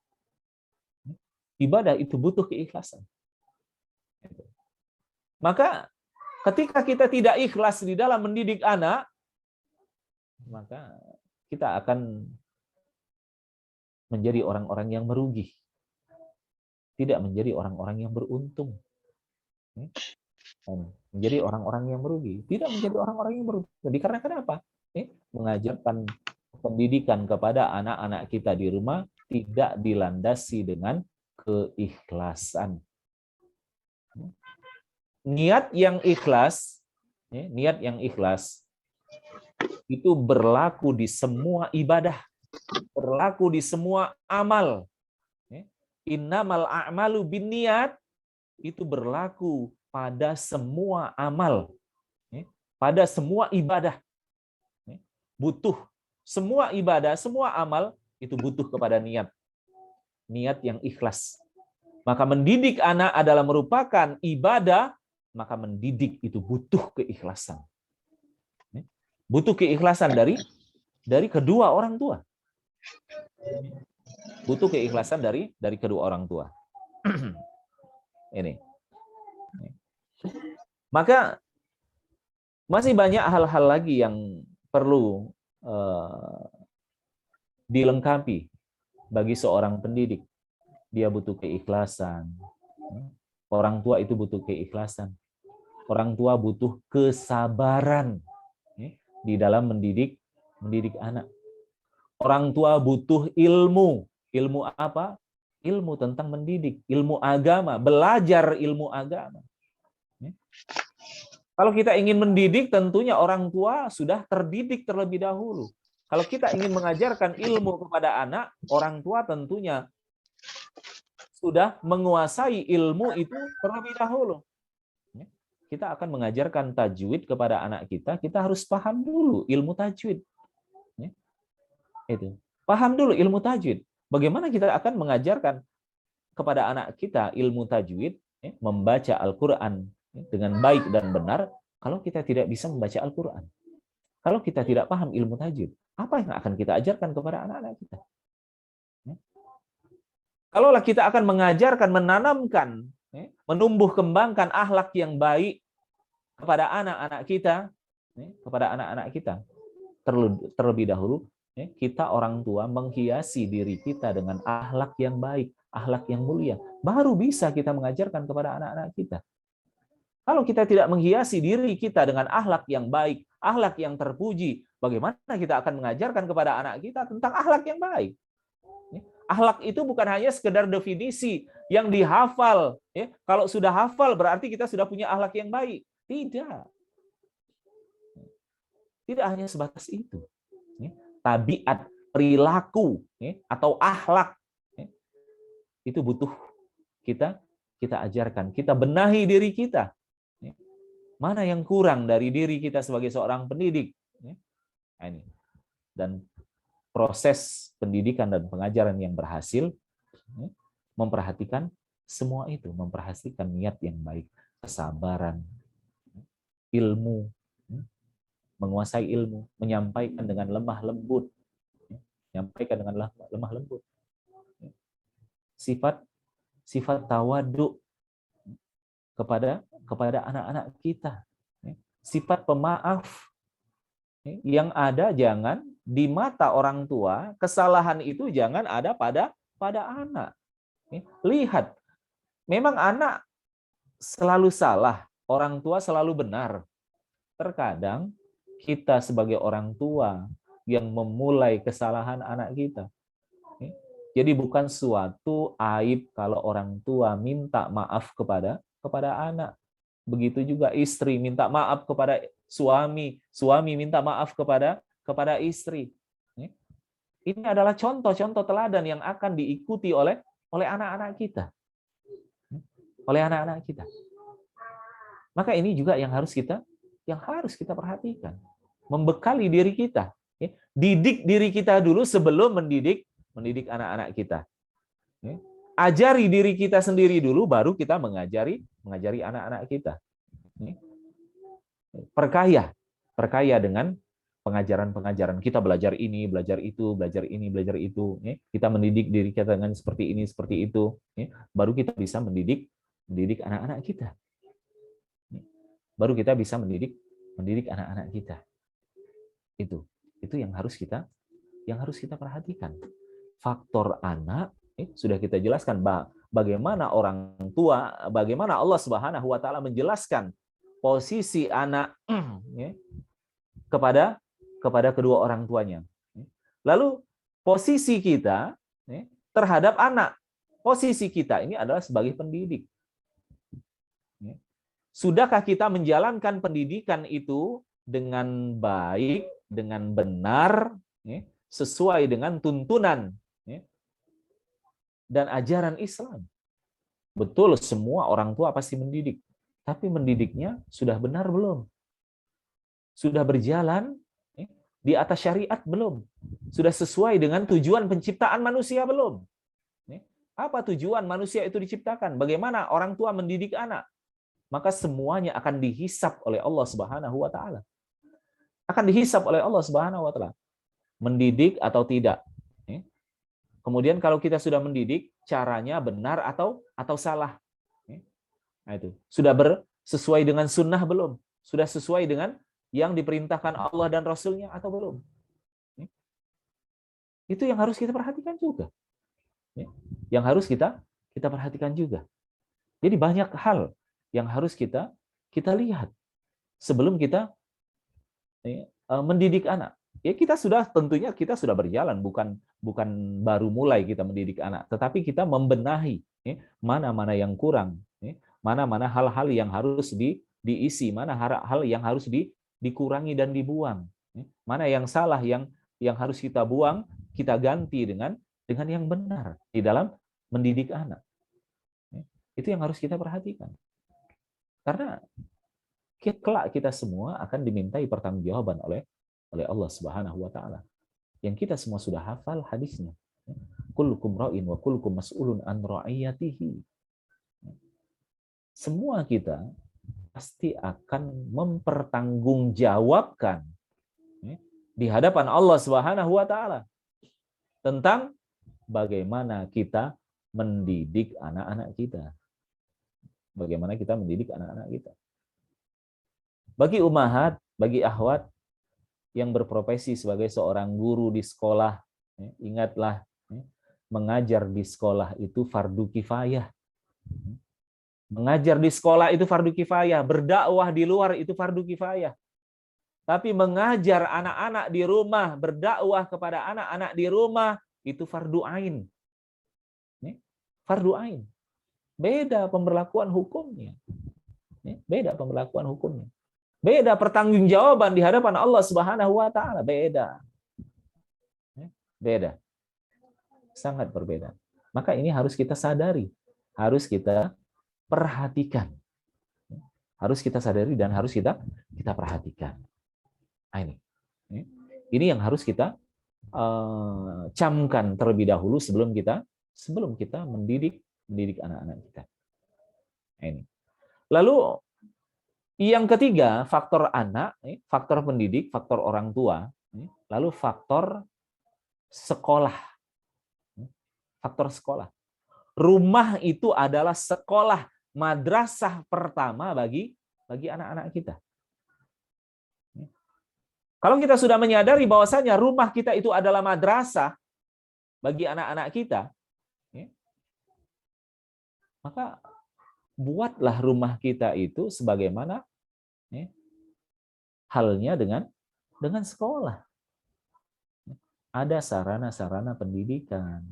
Ibadah itu butuh keikhlasan. Maka ketika kita tidak ikhlas di dalam mendidik anak, maka kita akan menjadi orang-orang yang merugi. Tidak menjadi orang-orang yang beruntung. Menjadi orang-orang yang merugi. Tidak menjadi orang-orang yang merugi. Dikarenakan apa? Mengajarkan pendidikan kepada anak-anak kita di rumah tidak dilandasi dengan keikhlasan. Niat yang ikhlas itu berlaku di semua ibadah, berlaku di semua amal. Innamal a'malu binniyat itu berlaku pada semua amal, pada semua ibadah. Butuh semua ibadah, semua amal itu butuh kepada niat yang ikhlas. Maka mendidik anak adalah merupakan ibadah, maka mendidik itu butuh keikhlasan. Butuh keikhlasan dari kedua orang tua. Butuh keikhlasan dari kedua orang tua. Ini. Maka masih banyak hal-hal lagi yang perlu dilengkapi bagi seorang pendidik. Dia butuh keikhlasan, Orang tua itu butuh keikhlasan. Orang tua butuh kesabaran di dalam mendidik anak. Orang tua butuh ilmu. Ilmu apa? Ilmu tentang mendidik, ilmu agama, belajar ilmu agama. Kalau kita ingin mendidik, tentunya orang tua sudah terdidik terlebih dahulu. Kalau kita ingin mengajarkan ilmu kepada anak, orang tua tentunya sudah menguasai ilmu itu terlebih dahulu. Kita akan mengajarkan tajwid kepada anak kita, kita harus paham dulu ilmu tajwid. Itu. Paham dulu ilmu tajwid. Bagaimana kita akan mengajarkan kepada anak kita ilmu tajwid, membaca Al-Quran dengan baik dan benar, kalau kita tidak bisa membaca Al-Quran. Kalau kita tidak paham ilmu tajwid, apa yang akan kita ajarkan kepada anak-anak kita? Kalaulah kita akan mengajarkan, menanamkan, menumbuh kembangkan akhlak yang baik kepada anak-anak kita, terlebih dahulu kita orang tua menghiasi diri kita dengan akhlak yang baik, akhlak yang mulia, baru bisa kita mengajarkan kepada anak-anak kita. Kalau kita tidak menghiasi diri kita dengan akhlak yang baik, akhlak yang terpuji, bagaimana kita akan mengajarkan kepada anak kita tentang akhlak yang baik? Akhlak itu bukan hanya sekedar definisi yang dihafal. Kalau sudah hafal berarti kita sudah punya akhlak yang baik. Tidak. Tidak hanya sebatas itu. Tabiat, perilaku, atau akhlak itu butuh kita ajarkan. Kita benahi diri kita. Mana yang kurang dari diri kita sebagai seorang pendidik? Nah, ini. Dan proses pendidikan dan pengajaran yang berhasil memperhatikan semua itu, memperhatikan niat yang baik, kesabaran, ilmu, menguasai ilmu, menyampaikan dengan lemah lembut, sifat tawadu kepada anak-anak kita, sifat pemaaf. Yang ada jangan di mata orang tua, kesalahan itu jangan ada pada anak. Lihat, memang anak selalu salah, orang tua selalu benar. Terkadang kita sebagai orang tua yang memulai kesalahan anak kita. Jadi bukan suatu aib kalau orang tua minta maaf kepada anak. Begitu juga istri minta maaf kepada suami, suami minta maaf kepada istri. Ini adalah contoh-contoh teladan yang akan diikuti oleh anak-anak kita. Maka ini juga yang harus kita perhatikan. Membekali diri kita. Didik diri kita dulu sebelum mendidik anak-anak kita. Ajari diri kita sendiri dulu, baru kita mengajari anak-anak kita. Perkaya dengan pengajaran. Kita belajar ini, belajar itu, belajar ini, belajar itu. Kita mendidik diri kita dengan seperti ini, seperti itu. Baru kita bisa mendidik anak-anak kita. Baru kita bisa mendidik anak-anak kita. Itu yang harus kita perhatikan. Faktor anak sudah kita jelaskan bagaimana orang tua, bagaimana Allah Subhanahu wa taala menjelaskan posisi anak kepada kedua orang tuanya. Lalu posisi kita terhadap anak. Posisi kita ini adalah sebagai pendidik. Sudahkah kita menjalankan pendidikan itu dengan baik, dengan benar, sesuai dengan tuntunan dan ajaran Islam? Betul, semua orang tua pasti mendidik. Tapi mendidiknya sudah benar belum? Sudah berjalan di atas syariat belum? Sudah sesuai dengan tujuan penciptaan manusia belum? Apa tujuan manusia itu diciptakan? Bagaimana orang tua mendidik anak? Maka semuanya akan dihisap oleh Allah Subhanahu wa taala. Akan dihisap oleh Allah Subhanahu wa taala. Mendidik atau tidak. Kemudian kalau kita sudah mendidik, caranya benar atau salah. Nah itu. Sudah sesuai dengan sunnah belum? Sudah sesuai dengan yang diperintahkan Allah dan Rasul-Nya atau belum? Itu yang harus kita perhatikan juga. Yang harus kita perhatikan juga. Jadi banyak hal yang harus kita lihat sebelum kita mendidik anak. Ya tentunya kita sudah berjalan, bukan baru mulai kita mendidik anak, tetapi kita membenahi mana-mana yang kurang, mana-mana hal-hal yang harus diisi, mana hal yang harus dikurangi dan dibuang, mana yang salah yang harus kita buang, kita ganti dengan yang benar di dalam mendidik anak. Itu yang harus kita perhatikan. Karena kelak kita semua akan dimintai pertanggungjawaban oleh Allah Subhanahu wa taala. Yang kita semua sudah hafal hadisnya. Kullukum ra'in wa kullukum mas'ulun an ra'iyatihi. Semua kita pasti akan mempertanggungjawabkan di hadapan Allah Subhanahu wa taala tentang bagaimana kita mendidik anak-anak kita. Bagaimana kita mendidik anak-anak kita. Bagi umahat, bagi akhwat yang berprofesi sebagai seorang guru di sekolah, ingatlah, mengajar di sekolah itu fardu kifayah. Mengajar di sekolah itu fardu kifayah, berdakwah di luar itu fardu kifayah. Tapi mengajar anak-anak di rumah, berdakwah kepada anak-anak di rumah itu fardu ain. Fardu ain. Beda pemberlakuan hukumnya. Beda pemberlakuan hukumnya. Beda pertanggungjawaban di hadapan Allah Subhanahu wa taala, beda. Beda. Sangat berbeda. Maka ini harus kita sadari, harus kita perhatikan. Harus kita sadari dan harus kita perhatikan. Nah, ini yang harus kita camkan terlebih dahulu sebelum kita mendidik anak-anak kita. Nah, ini. Lalu yang ketiga, faktor anak, faktor pendidik, faktor orang tua, lalu faktor sekolah. Faktor sekolah. Rumah itu adalah sekolah, madrasah pertama bagi anak-anak kita. Kalau kita sudah menyadari bahwasanya rumah kita itu adalah madrasah bagi anak-anak kita, maka buatlah rumah kita itu sebagaimana halnya dengan sekolah. Ada sarana-sarana pendidikan.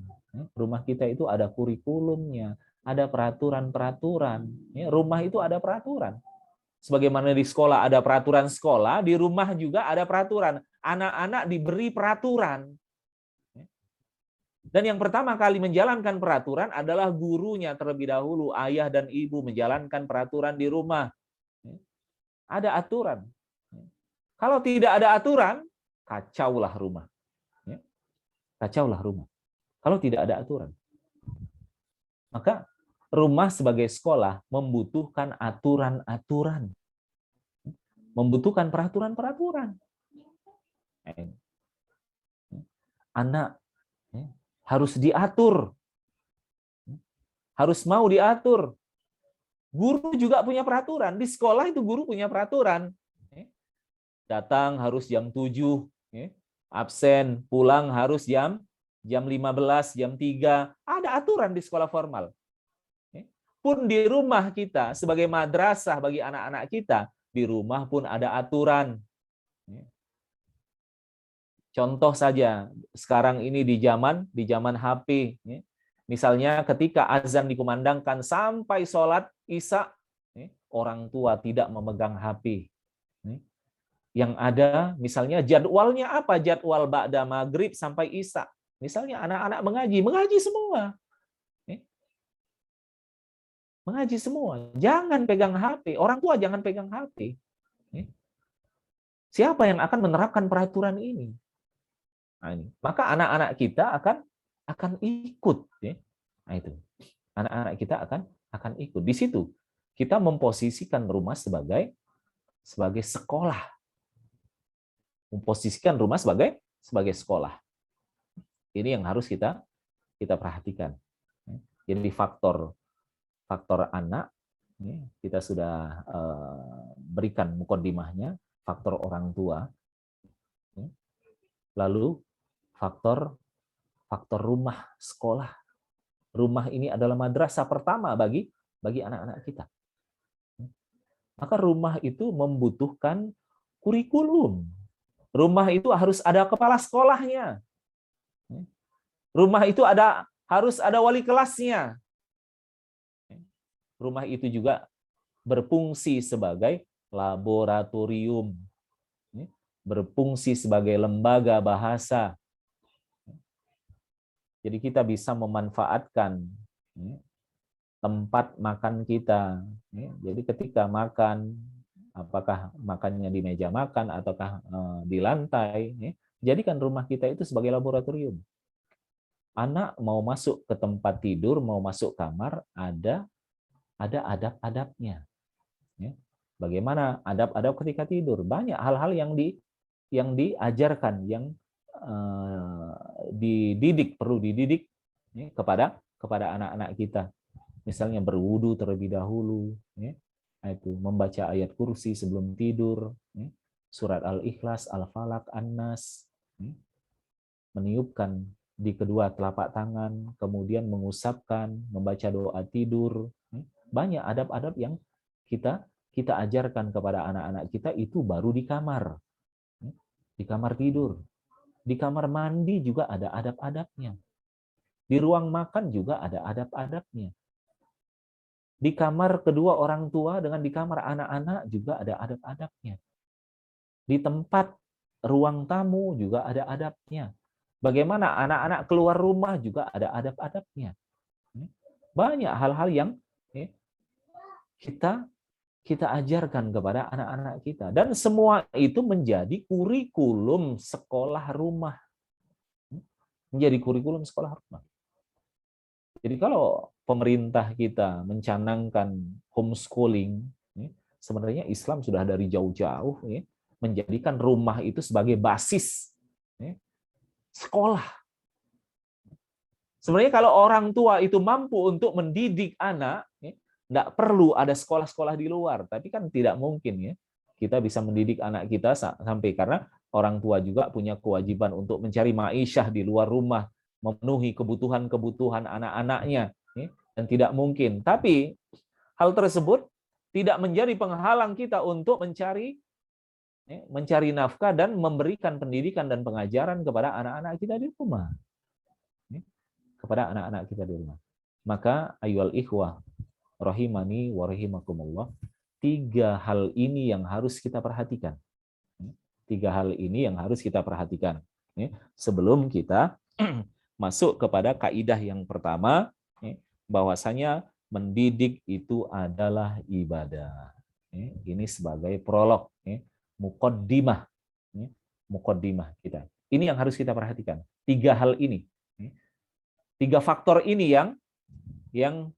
Rumah kita itu ada kurikulumnya, ada peraturan-peraturan. Rumah itu ada peraturan. Sebagaimana di sekolah ada peraturan sekolah, di rumah juga ada peraturan. Anak-anak diberi peraturan. Dan yang pertama kali menjalankan peraturan adalah gurunya terlebih dahulu. Ayah dan ibu menjalankan peraturan di rumah. Ada aturan. Kalau tidak ada aturan, kacaulah rumah. Kacaulah rumah. Kalau tidak ada aturan. Maka rumah sebagai sekolah membutuhkan aturan-aturan. Membutuhkan peraturan-peraturan. Anak harus diatur. Harus mau diatur. Guru juga punya peraturan. Di sekolah itu guru punya peraturan. Datang harus jam 7, absen, pulang harus jam 15, jam 3. Ada aturan di sekolah formal. Pun di rumah kita, sebagai madrasah bagi anak-anak kita, di rumah pun ada aturan. Contoh saja, sekarang ini di zaman HP. Misalnya ketika azan dikumandangkan sampai sholat Isya, orang tua tidak memegang HP. Yang ada, misalnya jadwalnya apa? Jadwal ba'da maghrib sampai Isya. Misalnya anak-anak mengaji semua. Mengaji semua. Jangan pegang HP. Orang tua jangan pegang HP. Siapa yang akan menerapkan peraturan ini? Nah, ini. Maka anak-anak kita akan ikut. Nah, itu. Anak-anak kita akan ikut. Di situ kita memposisikan rumah sebagai sekolah. Memposisikan rumah sebagai sekolah. Ini yang harus kita perhatikan. Jadi faktor anak kita sudah berikan mukaddimahnya, faktor orang tua. Lalu faktor rumah, sekolah. Rumah ini adalah madrasah pertama bagi bagi anak-anak kita. Maka rumah itu membutuhkan kurikulum. Rumah itu harus ada kepala sekolahnya. Rumah itu harus ada wali kelasnya. Rumah itu juga berfungsi sebagai laboratorium, berfungsi sebagai lembaga bahasa. Jadi kita bisa memanfaatkan tempat makan kita. Jadi ketika makan, apakah makannya di meja makan ataukah di lantai, jadikan rumah kita itu sebagai laboratorium. Anak mau masuk ke tempat tidur, mau masuk kamar, ada adab-adabnya. Bagaimana adab-adab ketika tidur? Banyak hal-hal yang diajarkan, yang perlu dididik kepada anak-anak kita. Misalnya berwudu terlebih dahulu, itu membaca ayat kursi sebelum tidur, surat Al-Ikhlas, Al-Falaq, An-Nas, meniupkan di kedua telapak tangan, kemudian mengusapkan, membaca doa tidur. Banyak adab-adab yang kita ajarkan kepada anak-anak kita, itu baru di kamar tidur. Di kamar mandi juga ada adab-adabnya. Di ruang makan juga ada adab-adabnya. Di kamar kedua orang tua dengan di kamar anak-anak juga ada adab-adabnya. Di tempat ruang tamu juga ada adabnya. Bagaimana anak-anak keluar rumah juga ada adab-adabnya. Banyak hal-hal yang kita ajarkan kepada anak-anak kita. Dan semua itu menjadi kurikulum sekolah rumah. Menjadi kurikulum sekolah rumah. Jadi kalau pemerintah kita mencanangkan homeschooling, sebenarnya Islam sudah dari jauh-jauh menjadikan rumah itu sebagai basis sekolah. Sebenarnya kalau orang tua itu mampu untuk mendidik anak, tidak perlu ada sekolah-sekolah di luar. Tapi kan tidak mungkin ya kita bisa mendidik anak kita sampai, karena orang tua juga punya kewajiban untuk mencari ma'isyah di luar rumah, memenuhi kebutuhan-kebutuhan anak-anaknya, dan tidak mungkin. Tapi hal tersebut tidak menjadi penghalang kita untuk mencari nafkah dan memberikan pendidikan dan pengajaran kepada anak-anak kita di rumah. Kepada anak-anak kita di rumah. Maka ayyuhal ikhwah rahimani wa rahimakumullah, 3 hal ini yang harus kita perhatikan. 3 hal ini yang harus kita perhatikan sebelum kita masuk kepada kaidah yang pertama, bahwasanya mendidik itu adalah ibadah. Ini sebagai prolog, muqaddimah kita. Ini yang harus kita perhatikan. 3 hal ini, 3 faktor ini yang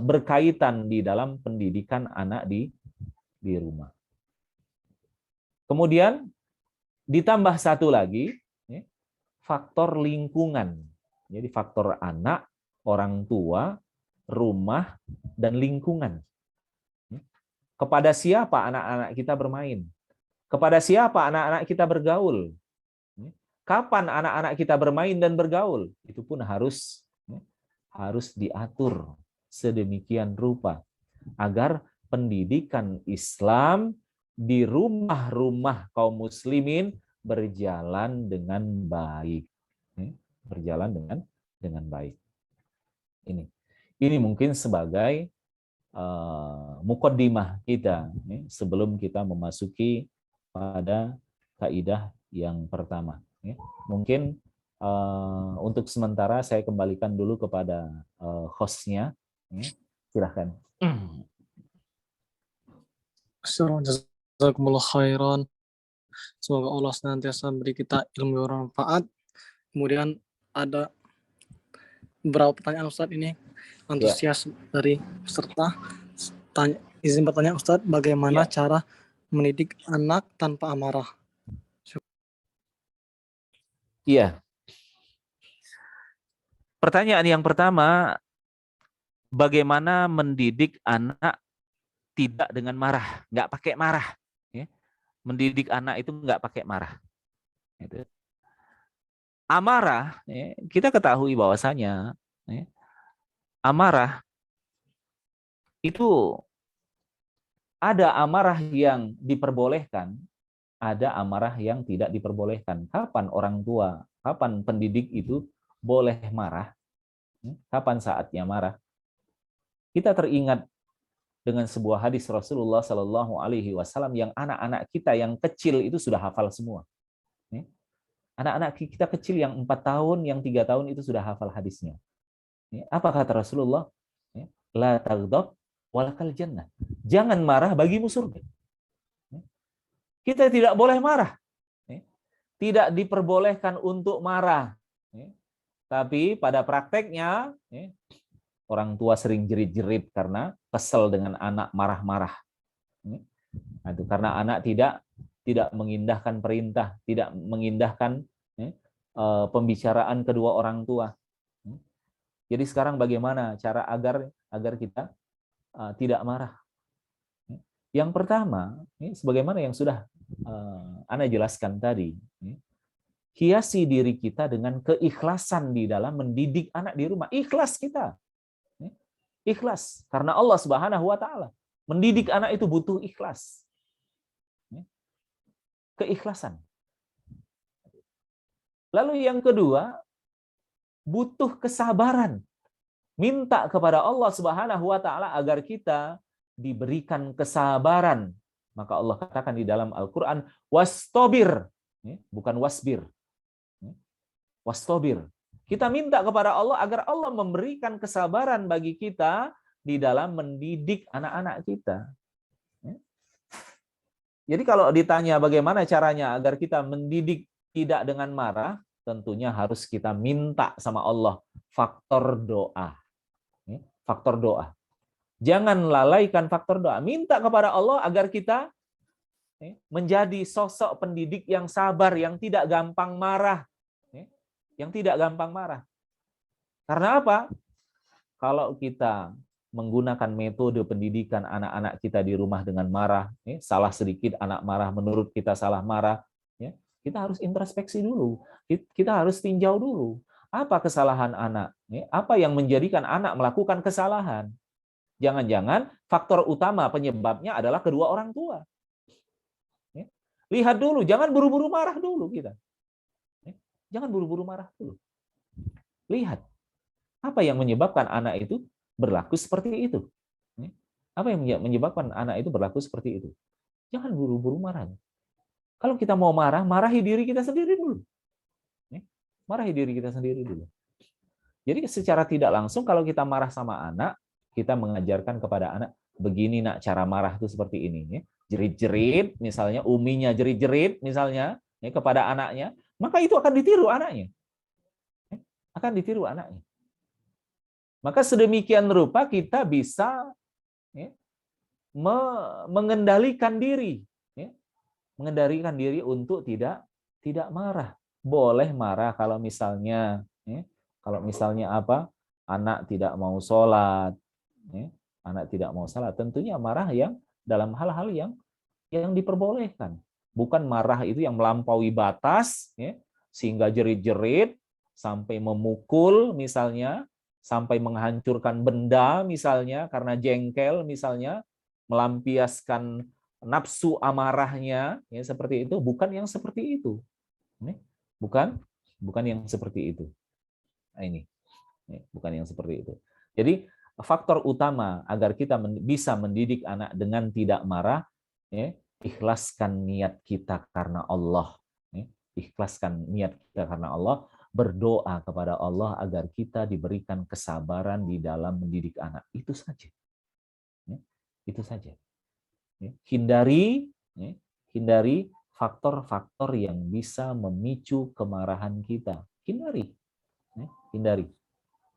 berkaitan di dalam pendidikan anak di rumah. Kemudian ditambah satu lagi, faktor lingkungan. Jadi faktor anak, orang tua, rumah, dan lingkungan. Kepada siapa anak-anak kita bermain? Kepada siapa anak-anak kita bergaul? Kapan anak-anak kita bermain dan bergaul? Itu pun harus diatur sedemikian rupa agar pendidikan Islam di rumah-rumah kaum muslimin berjalan dengan baik. Berjalan dengan baik. Ini mungkin sebagai muqaddimah kita sebelum kita memasuki pada kaidah yang pertama. Mungkin untuk sementara saya kembalikan dulu kepada hostnya. Silahkan. Jazakumullah khairan. Semoga Allah senantiasa beri kita ilmu yang bermanfaat. Kemudian ada beberapa pertanyaan Ustadz ini antusias dari peserta. Izin bertanya Ustadz, bagaimana cara mendidik anak tanpa amarah? Iya. Pertanyaan yang pertama, bagaimana mendidik anak tidak dengan marah, nggak pakai marah. Mendidik anak itu nggak pakai marah. Amarah, kita ketahui bahwasanya amarah itu ada amarah yang diperbolehkan, ada amarah yang tidak diperbolehkan. Kapan orang tua, kapan pendidik itu boleh marah? Kapan saatnya marah? Kita teringat dengan sebuah hadis Rasulullah Shallallahu Alaihi Wasallam yang anak-anak kita yang kecil itu sudah hafal semua. Anak-anak kita kecil yang 4 tahun, yang 3 tahun itu sudah hafal hadisnya. Apa kata Rasulullah? La taghdab walakal jannah. Jangan marah, bagimu surga. Kita tidak boleh marah. Tidak diperbolehkan untuk marah. Tapi pada prakteknya, orang tua sering jerit-jerit karena kesel dengan anak marah-marah. Karena anak tidak mengindahkan perintah, tidak mengindahkan pembicaraan kedua orang tua. Jadi sekarang bagaimana cara agar kita tidak marah? Yang pertama, sebagaimana yang sudah Ana jelaskan tadi, hiasi diri kita dengan keikhlasan di dalam mendidik anak di rumah. Ikhlas kita. Ikhlas. Karena Allah Subhanahu wa Ta'ala. Mendidik anak itu butuh ikhlas. Keikhlasan. Lalu yang kedua, butuh kesabaran. Minta kepada Allah Subhanahu wa Ta'ala agar kita diberikan kesabaran. Maka Allah katakan di dalam Al-Quran, wastobir, bukan wasbir. Wastobir. Kita minta kepada Allah agar Allah memberikan kesabaran bagi kita di dalam mendidik anak-anak kita. Jadi kalau ditanya bagaimana caranya agar kita mendidik tidak dengan marah, tentunya harus kita minta sama Allah faktor doa. Faktor doa. Jangan lalaikan faktor doa. Minta kepada Allah agar kita menjadi sosok pendidik yang sabar, yang tidak gampang marah. Yang tidak gampang marah. Karena apa? Kalau kita menggunakan metode pendidikan anak-anak kita di rumah dengan marah, salah sedikit anak marah, menurut kita salah marah, kita harus introspeksi dulu. Kita harus tinjau dulu. Apa kesalahan anak? Apa yang menjadikan anak melakukan kesalahan? Jangan-jangan faktor utama penyebabnya adalah kedua orang tua. Lihat dulu, jangan buru-buru marah dulu kita. Jangan buru-buru marah dulu. Lihat, apa yang menyebabkan anak itu berlaku seperti itu? Apa yang menyebabkan anak itu berlaku seperti itu? Jangan buru-buru marah. Kalau kita mau marah, marahi diri kita sendiri dulu. Marahi diri kita sendiri dulu. Jadi secara tidak langsung kalau kita marah sama anak, kita mengajarkan kepada anak, begini nak cara marah itu seperti ini. Jerit-jerit, misalnya uminya jerit-jerit, misalnya kepada anaknya, maka itu akan ditiru anaknya. Akan ditiru anaknya. Maka sedemikian rupa kita bisa mengendalikan diri. Mengendalikan diri untuk tidak marah. Boleh marah kalau misalnya apa? Anak tidak mau sholat. Anak tidak mau sholat. Tentunya marah yang dalam hal-hal yang diperbolehkan. Bukan marah itu yang melampaui batas, sehingga jerit-jerit, sampai memukul misalnya, sampai menghancurkan benda misalnya, karena jengkel misalnya, melampiaskan nafsu amarahnya, seperti itu. Bukan yang seperti itu. Bukan yang seperti itu. Nah, ini. Bukan yang seperti itu. Jadi faktor utama agar kita bisa mendidik anak dengan tidak marah, ikhlaskan niat kita karena Allah. Ikhlaskan niat kita karena Allah, berdoa kepada Allah agar kita diberikan kesabaran di dalam mendidik anak. Itu saja. Itu saja. Hindari faktor-faktor yang bisa memicu kemarahan kita. Hindari.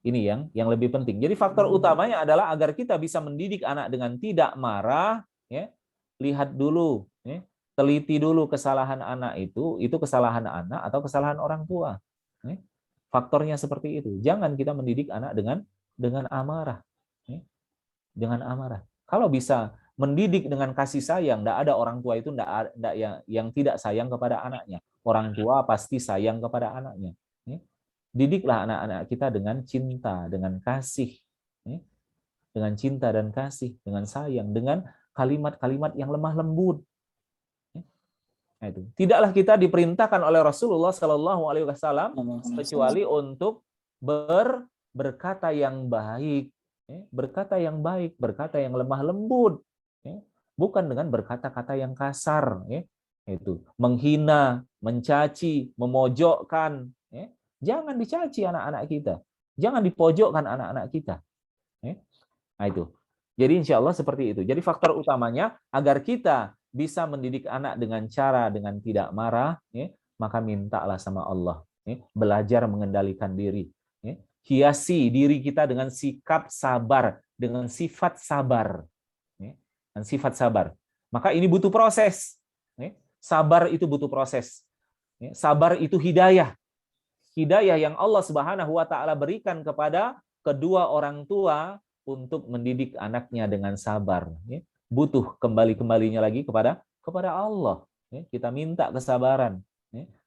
Ini yang lebih penting. Jadi faktor utamanya adalah agar kita bisa mendidik anak dengan tidak marah. Lihat dulu, teliti dulu kesalahan anak itu kesalahan anak atau kesalahan orang tua. Faktornya seperti itu. Jangan kita mendidik anak dengan amarah. Dengan amarah. Kalau bisa mendidik dengan kasih sayang, tidak ada orang tua itu yang tidak sayang kepada anaknya. Orang tua pasti sayang kepada anaknya. Didiklah anak-anak kita dengan cinta, dengan kasih. dengan cinta dan kasih, dengan sayang, dengan kalimat-kalimat yang lemah lembut. Nah, itu. Tidaklah kita diperintahkan oleh Rasulullah Shallallahu Alaihi Wasallam kecuali untuk berkata yang baik, berkata yang baik, berkata yang lemah lembut, bukan dengan berkata-kata yang kasar, itu menghina, mencaci, memojokkan. Jangan dicaci anak-anak kita, jangan dipojokkan anak-anak kita. Nah itu. Jadi insya Allah seperti itu. Jadi faktor utamanya agar kita bisa mendidik anak dengan cara dengan tidak marah, maka mintalah sama Allah. Belajar mengendalikan diri. Hiasi diri kita dengan sikap sabar, dengan sifat sabar. Dan sifat sabar. Maka ini butuh proses. Sabar itu butuh proses. Sabar itu hidayah. Hidayah yang Allah Subhanahu wa taala berikan kepada kedua orang tua untuk mendidik anaknya dengan sabar. Butuh kembalinya lagi kepada Allah. Kita minta kesabaran.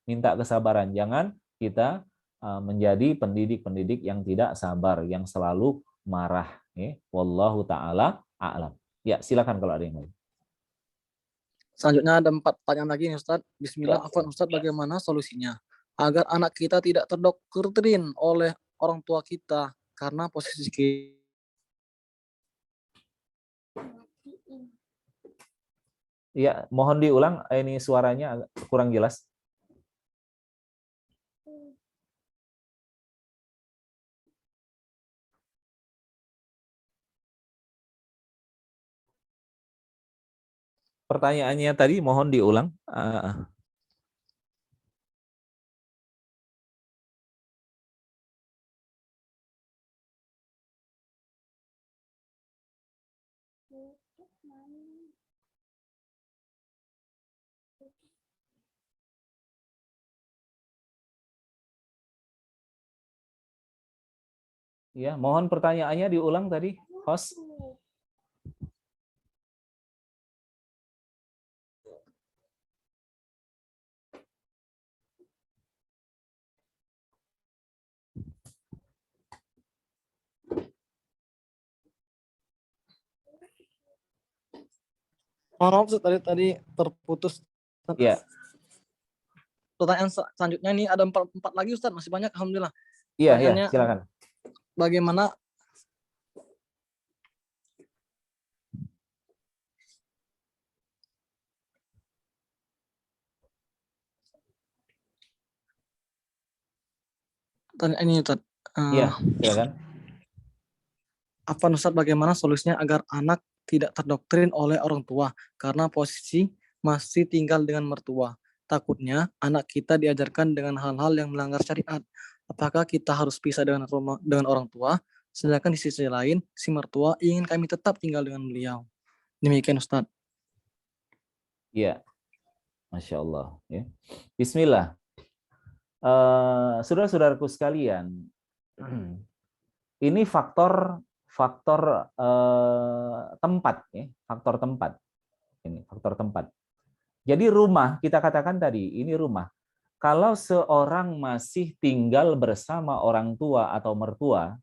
Minta kesabaran. Jangan kita menjadi pendidik-pendidik yang tidak sabar, yang selalu marah. Wallahu ta'ala a'lam. Ya, silakan kalau ada yang lain. Selanjutnya ada 4 pertanyaan lagi nih Ustadz. Bismillah, afwan Ustadz, bagaimana solusinya agar anak kita tidak terdoktrin oleh orang tua kita karena posisi kita. Ya, mohon diulang, ini suaranya kurang jelas. Pertanyaannya tadi mohon diulang. Ya, mohon pertanyaannya diulang tadi, host. Maaf Ustadz, tadi terputus. Ya. Pertanyaan selanjutnya ini ada 4 lagi Ustadz, masih banyak alhamdulillah. Iya, silakan. Bagaimana ini Ustadz? Iya, silakan. Apa Ustadz, bagaimana solusinya agar anak tidak terdoktrin oleh orang tua karena posisi masih tinggal dengan mertua? Takutnya anak kita diajarkan dengan hal-hal yang melanggar syariat. Apakah kita harus pisah dengan orang tua, sedangkan di sisi lain si mertua ingin kami tetap tinggal dengan beliau? Demikian Ustadz. Iya, Masya Allah. Ya. Bismillah. Saudara-saudaraku sekalian, ini faktor tempat, ya, faktor tempat. Ini faktor tempat. Jadi rumah, kita katakan tadi, ini rumah. Kalau seorang masih tinggal bersama orang tua atau mertua,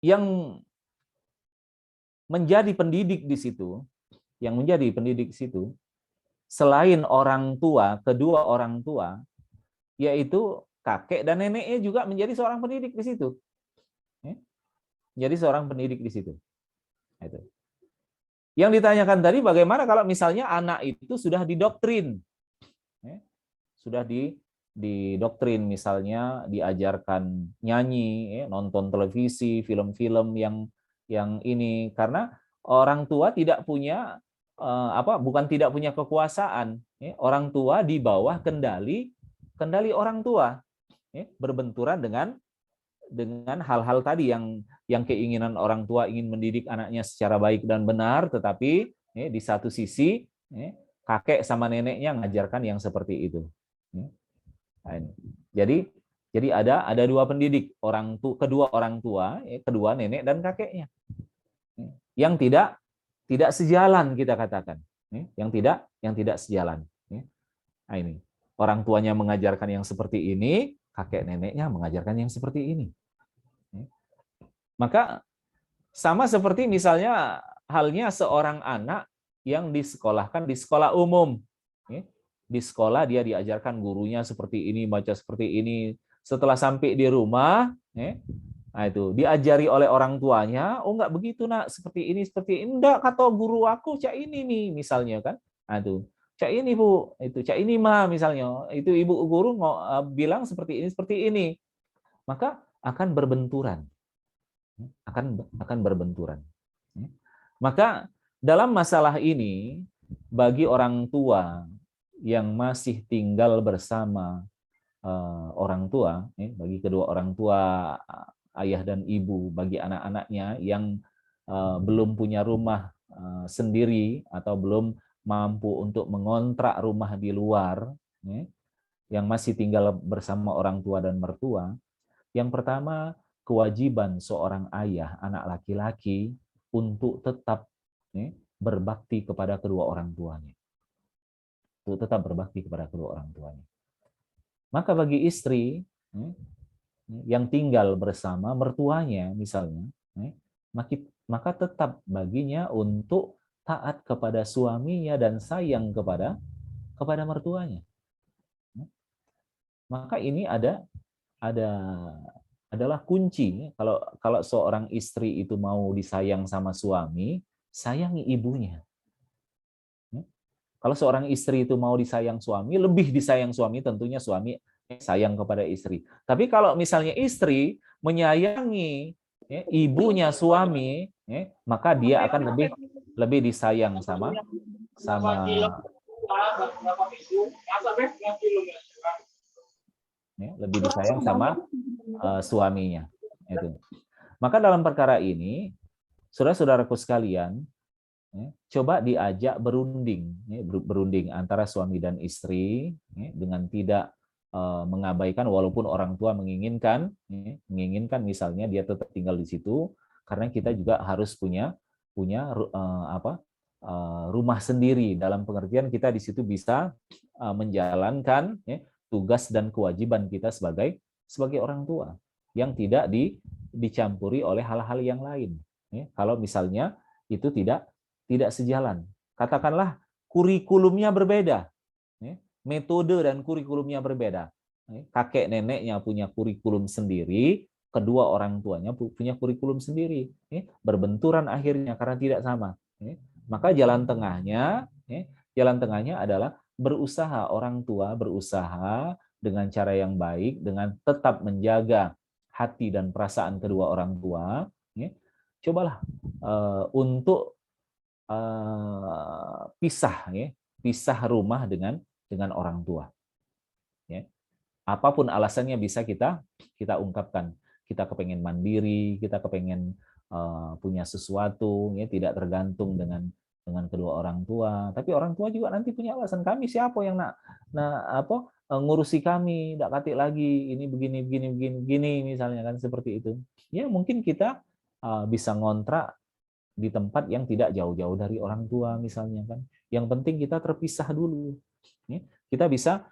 yang menjadi pendidik di situ, selain orang tua, kedua orang tua, yaitu kakek dan neneknya juga menjadi seorang pendidik di situ. Jadi seorang pendidik di situ. Itu. Yang ditanyakan tadi bagaimana kalau misalnya anak itu sudah didoktrin, sudah didoktrin, misalnya diajarkan nyanyi, nonton televisi, film-film yang ini, karena orang tua tidak punya bukan tidak punya kekuasaan, orang tua di bawah kendali orang tua, berbenturan dengan hal-hal tadi yang keinginan orang tua ingin mendidik anaknya secara baik dan benar, tetapi di satu sisi kakek sama neneknya ngajarkan yang seperti itu. Nah, jadi ada dua pendidik, kedua orang tua, kedua nenek dan kakeknya, yang tidak sejalan, kita katakan, yang tidak sejalan. Nah, ini orang tuanya mengajarkan yang seperti ini, kakek neneknya mengajarkan yang seperti ini. Maka sama seperti misalnya halnya seorang anak yang disekolahkan di sekolah umum. Di sekolah dia diajarkan gurunya seperti ini, baca seperti ini. Setelah sampai di rumah, nah itu diajari oleh orang tuanya, oh enggak begitu nak, seperti ini, seperti ini. Enggak, kata guru aku cak ini nih, misalnya kan. Nah itu, cak ini bu, itu cak ini mah misalnya. Itu ibu guru bilang seperti ini. Maka akan berbenturan. Akan berbenturan. Maka dalam masalah ini, bagi orang tua yang masih tinggal bersama orang tua, bagi kedua orang tua, ayah dan ibu, bagi anak-anaknya yang belum punya rumah sendiri atau belum mampu untuk mengontrak rumah di luar, yang masih tinggal bersama orang tua dan mertua, yang pertama, kewajiban seorang ayah, anak laki-laki, untuk tetap berbakti kepada kedua orang tuanya. Untuk tetap berbakti kepada kedua orang tuanya. Maka bagi istri yang tinggal bersama mertuanya misalnya, maka tetap baginya untuk taat kepada suaminya dan sayang kepada mertuanya. Maka ini adalah kunci. Kalau seorang istri itu mau disayang sama suami, sayangi ibunya. Kalau seorang istri itu mau disayang suami, lebih disayang suami, tentunya suami sayang kepada istri. Tapi kalau misalnya istri menyayangi ibunya suami, maka dia akan lebih disayang sama lebih disayang sama suaminya. Itu. Maka dalam perkara ini, saudara-saudaraku sekalian, coba diajak berunding antara suami dan istri dengan tidak mengabaikan, walaupun orang tua menginginkan misalnya dia tetap tinggal di situ, karena kita juga harus punya rumah sendiri, dalam pengertian kita di situ bisa menjalankan tugas dan kewajiban kita sebagai orang tua yang tidak dicampuri oleh hal-hal yang lain. Kalau misalnya itu tidak sejalan. Katakanlah kurikulumnya berbeda. Metode dan kurikulumnya berbeda. Kakek neneknya punya kurikulum sendiri, kedua orang tuanya punya kurikulum sendiri. Berbenturan akhirnya karena tidak sama. Maka jalan tengahnya adalah orang tua berusaha dengan cara yang baik, dengan tetap menjaga hati dan perasaan kedua orang tua. Cobalah untuk pisah rumah dengan orang tua. Apapun alasannya bisa kita ungkapkan. Kita kepengen mandiri, kita kepengen punya sesuatu, tidak tergantung dengan kedua orang tua. Tapi orang tua juga nanti punya alasan, kami siapa yang ngurusi kami, tidak katik lagi, ini begini misalnya kan, seperti itu. Ya mungkin kita bisa ngontrak di tempat yang tidak jauh-jauh dari orang tua misalnya kan. Yang penting kita terpisah dulu. Kita bisa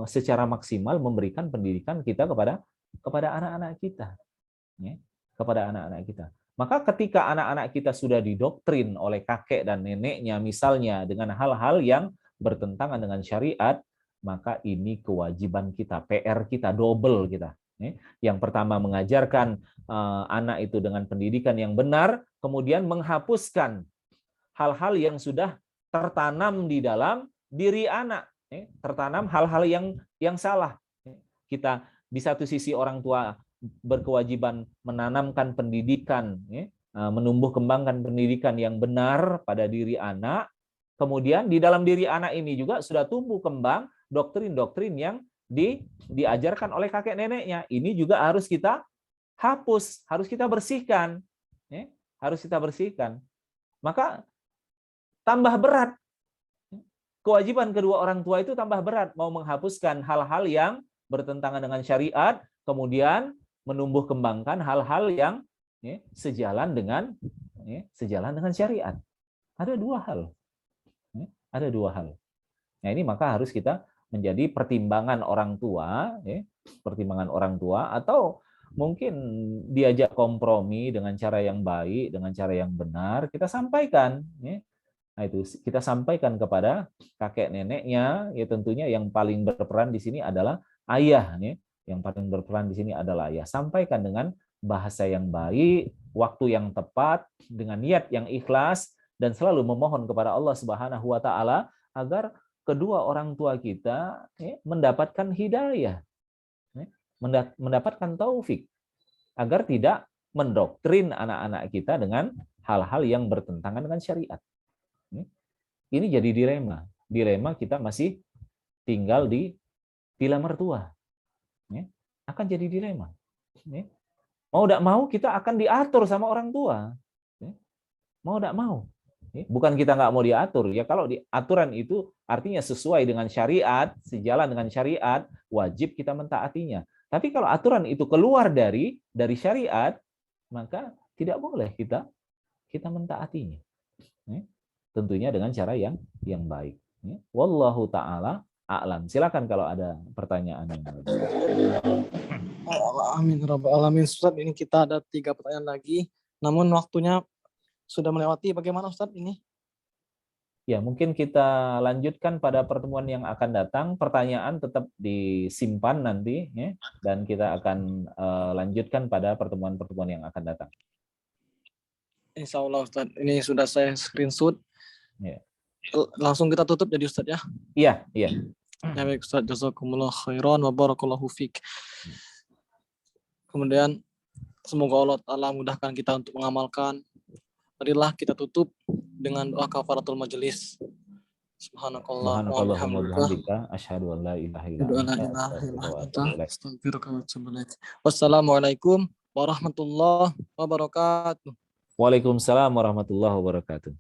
secara maksimal memberikan pendidikan kita kepada anak-anak kita. Kepada anak-anak kita. Maka ketika anak-anak kita sudah didoktrin oleh kakek dan neneknya misalnya dengan hal-hal yang bertentangan dengan syariat, maka ini kewajiban kita, PR kita, double kita. Yang pertama mengajarkan anak itu dengan pendidikan yang benar, kemudian menghapuskan hal-hal yang sudah tertanam di dalam diri anak, tertanam hal-hal yang salah. Kita di satu sisi orang tua berkewajiban menanamkan pendidikan, menumbuh kembangkan pendidikan yang benar pada diri anak, kemudian di dalam diri anak ini juga sudah tumbuh kembang doktrin-doktrin yang diajarkan oleh kakek neneknya. Ini juga harus kita hapus, harus kita bersihkan. Harus kita bersihkan. Maka tambah berat. Kewajiban kedua orang tua itu tambah berat. Mau menghapuskan hal-hal yang bertentangan dengan syariat, kemudian menumbuh kembangkan hal-hal yang sejalan dengan syariat. Ada dua hal. Ada dua hal. Nah ini maka harus kita menjadi pertimbangan orang tua, pertimbangan orang tua, atau mungkin diajak kompromi dengan cara yang baik, dengan cara yang benar, kita sampaikan. Ya. Nah, itu kita sampaikan kepada kakek neneknya, ya tentunya yang paling berperan di sini adalah ayah. Ya. Yang paling berperan di sini adalah ayah. Sampaikan dengan bahasa yang baik, waktu yang tepat, dengan niat yang ikhlas, dan selalu memohon kepada Allah Subhanahu wa Ta'ala agar kedua orang tua kita mendapatkan hidayah, mendapatkan taufik, agar tidak mendoktrin anak-anak kita dengan hal-hal yang bertentangan dengan syariat. Ini jadi dilema. Dilema kita masih tinggal di villa mertua. Akan jadi dilema. Mau tidak mau kita akan diatur sama orang tua. Mau tidak mau. Bukan kita nggak mau diatur. Ya kalau aturan itu artinya sesuai dengan syariat, sejalan dengan syariat, wajib kita mentaatinya. Tapi kalau aturan itu keluar dari syariat, maka tidak boleh kita mentaatinya. Tentunya dengan cara yang baik. Wallahu ta'ala a'lam. Silakan kalau ada pertanyaan yang lain. Amin rabbal alamin. Ustaz, ini kita ada 3 pertanyaan lagi. Namun waktunya sudah melewati. Bagaimana Ustaz ini? Ya, mungkin kita lanjutkan pada pertemuan yang akan datang. Pertanyaan tetap disimpan nanti, ya, dan kita akan lanjutkan pada pertemuan-pertemuan yang akan datang. Insya Allah Ustaz. Ini sudah saya screenshot. Ya. Langsung kita tutup jadi Ustaz ya. Iya, iya. Ya baik Ustaz, jazakumullah khairan wa barakallahu fiik. Kemudian semoga Allah Ta'ala mudahkan kita untuk mengamalkan. Marilah kita tutup dengan doa kafaratul majelis. Subhanakallah wa bihamdika asyhadu an la ilaha illa anta astaghfiruka wa atubu ilaik. Wassalamualaikum warahmatullahi wabarakatuh. Waalaikumsalam warahmatullahi wabarakatuh.